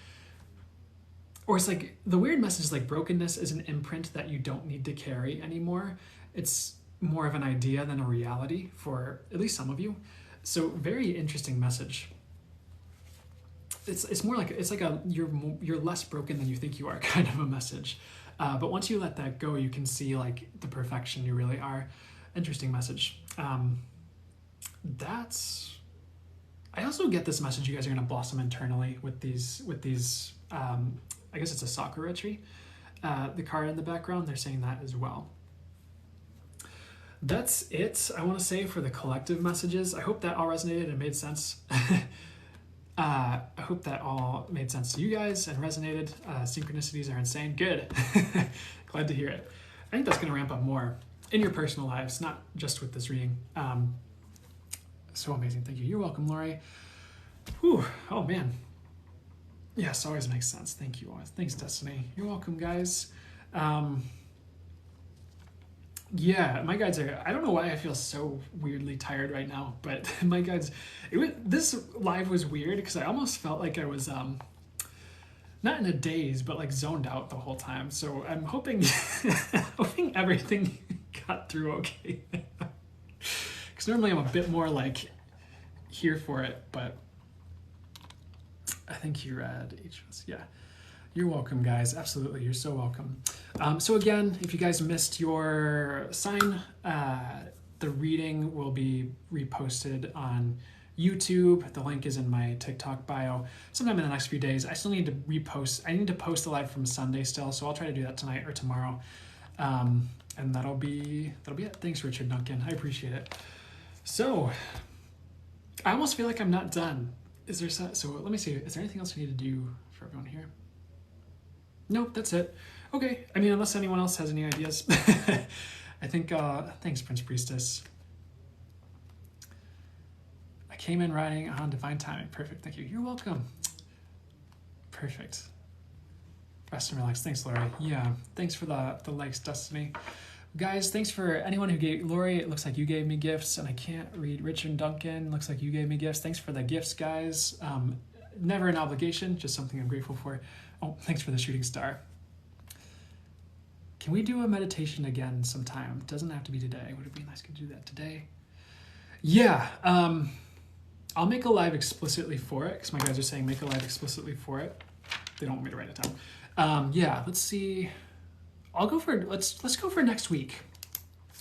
Or it's like the weird message is like brokenness is an imprint that you don't need to carry anymore. It's more of an idea than a reality for at least some of you. So very interesting message. It's more like it's like you're less broken than you think you are kind of a message. But once you let that go, you can see like the perfection you really are. Interesting message. I also get this message you guys are going to blossom internally with these I guess it's a sakura tree. The card in the background, they're saying that as well. That's it, I want to say, for the collective messages. I hope that all resonated and made sense. I hope that all made sense to you guys and resonated. Synchronicities are insane. Good. Glad to hear it. I think that's going to ramp up more in your personal lives, not just with this reading. So amazing. Thank you. You're welcome, Lori. Whew. Oh, man. Yes, always makes sense. Thank you. Thanks, Destiny. You're welcome, guys. Yeah, my guides are, I don't know why I feel so weirdly tired right now, but my guides, this live was weird because I almost felt like I was, not in a daze, but like zoned out the whole time. So I'm hoping, hoping everything got through okay. Because normally I'm a bit more like here for it, but I think you read each of us. Yeah. You're welcome, guys. Absolutely. You're so welcome. So again, if you guys missed your sign, the reading will be reposted on YouTube. The link is in my TikTok bio. Sometime in the next few days. I still need to repost. I need to post the live from Sunday still, so I'll try to do that tonight or tomorrow. And that'll be it. Thanks, Richard Duncan. I appreciate it. So I almost feel like I'm not done. Is there so let me see. Is there anything else we need to do for everyone here? Nope, that's it. Okay. I mean, unless anyone else has any ideas. I think, thanks, Prince Priestess. I came in riding on divine timing. Perfect. Thank you. You're welcome. Perfect. Rest and relax. Thanks, Lori. Yeah. Thanks for the likes, Destiny. Guys, thanks for anyone who gave, Lori, it looks like you gave me gifts, and I can't read. Richard Duncan, looks like you gave me gifts. Thanks for the gifts, guys. Never an obligation, just something I'm grateful for. Oh, thanks for the shooting star. Can we do a meditation again sometime? Doesn't have to be today. Would it be nice to do that today? Yeah, I'll make a live explicitly for it, because my guys are saying make a live explicitly for it. They don't want me to write it down. Yeah, let's see. I'll go for, let's go for next week.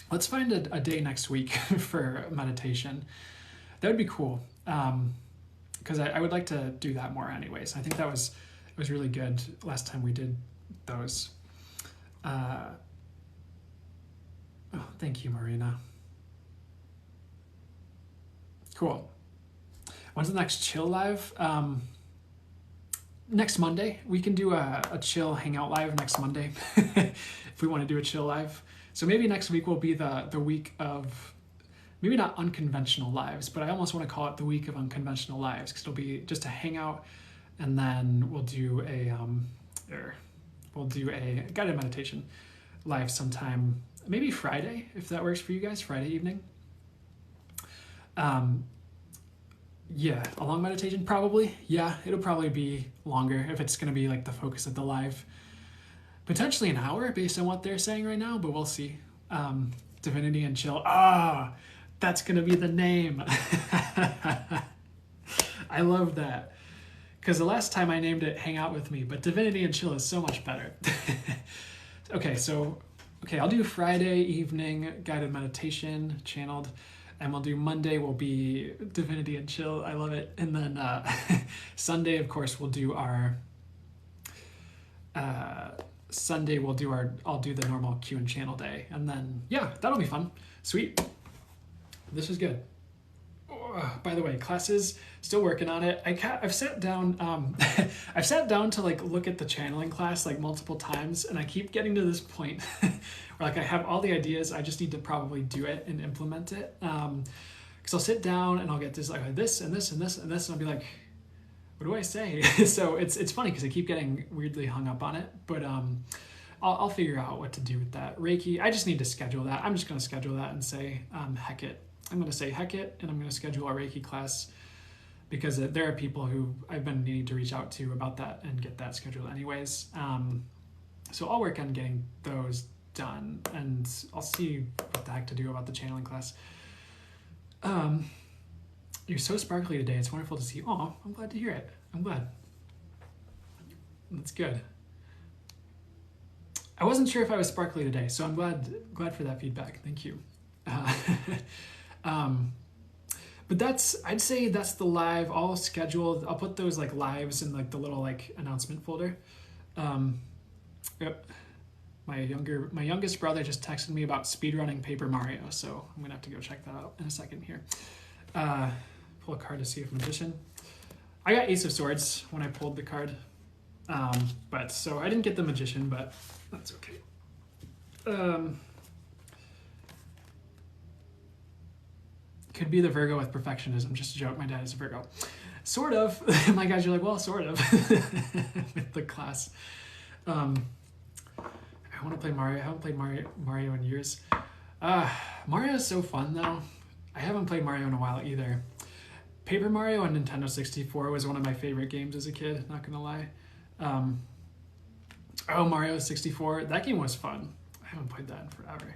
Let's find a day next week for meditation. That would be cool. because I would like to do that more anyways. I think it was really good last time we did those. Oh, thank you, Marina. Cool. When's the next chill live? Next Monday. We can do a chill hangout live next Monday if we want to do a chill live. So maybe next week will be the week of, maybe not unconventional lives, but I almost want to call it the week of unconventional lives, because it'll be just a hangout, and then we'll do a guided meditation live sometime, maybe Friday, if that works for you guys, Friday evening. Yeah, a long meditation, probably. Yeah, it'll probably be longer if it's going to be like the focus of the live. Potentially an hour based on what they're saying right now, but we'll see. Divinity and Chill. That's going to be the name. I love that. Because the last time I named it Hang Out With Me, but Divinity and Chill is so much better. Okay, I'll do Friday evening guided meditation channeled. And we'll do Monday will be Divinity and Chill. I love it. And then Sunday, of course, we'll do our I'll do the normal Q and channel day. And then, yeah, that'll be fun. Sweet. This is good. Oh, by the way, classes, still working on it. I've sat down, I've sat down to like look at the channeling class like multiple times, and I keep getting to this point where like I have all the ideas, I just need to probably do it and implement it. Because I'll sit down and I'll get this like this and this and this and this, and I'll be like, what do I say? So it's funny because I keep getting weirdly hung up on it, but I'll figure out what to do with that. Reiki, I just need to schedule that. I'm just going to schedule that and say heck it. I'm going to say heck it, and I'm going to schedule a Reiki class, because there are people who I've been needing to reach out to about that and get that scheduled anyways. So I'll work on getting those done, and I'll see what the heck to do about the channeling class. You're so sparkly today. It's wonderful to see. Oh, I'm glad to hear it. I'm glad. That's good. I wasn't sure if I was sparkly today, so I'm glad for that feedback. Thank you. But I'd say that's the live all scheduled. I'll put those like lives in like the little like announcement folder. Yep. My youngest brother just texted me about speedrunning Paper Mario, so I'm gonna have to go check that out in a second here. Pull a card to see if Magician. I got Ace of Swords when I pulled the card. But so I didn't get the Magician, but that's okay. Could be the Virgo with perfectionism. Just a joke. My dad is a Virgo. Sort of. My guys are like, well, sort of. With the class. I want to play Mario. I haven't played Mario in years. Mario is so fun, though. I haven't played Mario in a while either. Paper Mario on Nintendo 64 was one of my favorite games as a kid, not gonna lie. Mario 64. That game was fun. I haven't played that in forever.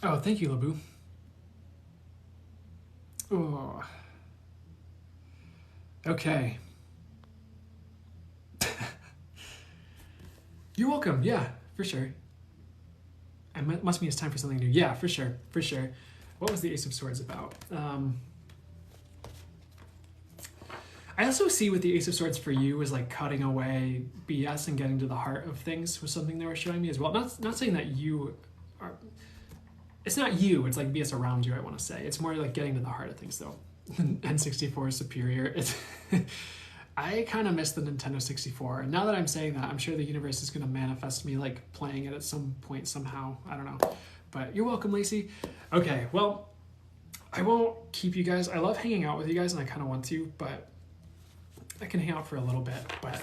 Oh, thank you, Labu. Oh. Okay. You're welcome. Yeah, for sure. It must mean it's time for something new. Yeah, for sure. For sure. What was the Ace of Swords about? I also see with the Ace of Swords for you is like cutting away BS and getting to the heart of things was something they were showing me as well. Not saying that you are... It's not you, it's like BS around you, I want to say. It's more like getting to the heart of things, though. N64 is superior. I kind of miss the Nintendo 64. And now that I'm saying that, I'm sure the universe is going to manifest me like playing it at some point somehow. I don't know. But you're welcome, Lacey. Okay, well, I won't keep you guys. I love hanging out with you guys, and I kind of want to, but I can hang out for a little bit. But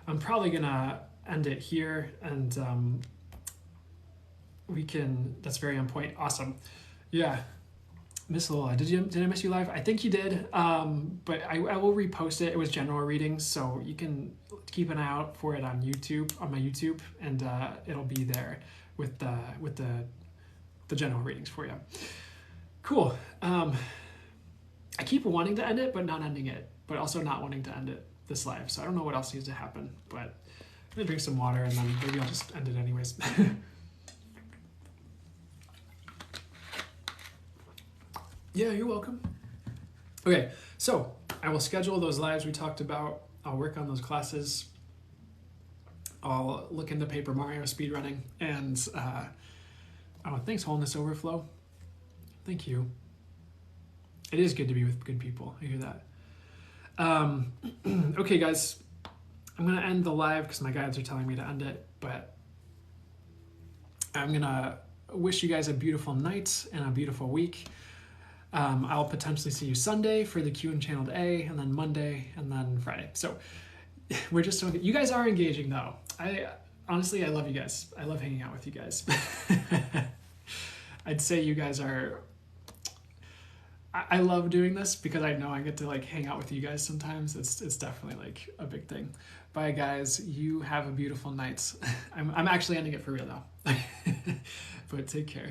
I'm probably going to end it here, and we can... That's very on point. Awesome. Yeah. Miss Lola, did I miss you live? I think you did, but I will repost it. It was general readings, so you can keep an eye out for it on YouTube, on my YouTube, and it'll be there with the general readings for you. Cool. I keep wanting to end it, but not ending it, but also not wanting to end it this live. So I don't know what else needs to happen, but I'm gonna drink some water and then maybe I'll just end it anyways. Yeah, you're welcome. Okay, so I will schedule those lives we talked about. I'll work on those classes. I'll look into Paper Mario speedrunning. And, oh, thanks, Wholeness Overflow. Thank you. It is good to be with good people. I hear that. Okay, guys. I'm going to end the live because my guides are telling me to end it. But I'm going to wish you guys a beautiful night and a beautiful week. I'll potentially see you Sunday for the Q and Channeled A, and then Monday, and then Friday. So we're just so you guys are engaging though. Honestly, I love you guys. I love hanging out with you guys. I'd say you guys are. I love doing this because I know I get to like hang out with you guys sometimes. It's definitely like a big thing. Bye guys. You have a beautiful night. I'm actually ending it for real now. But take care.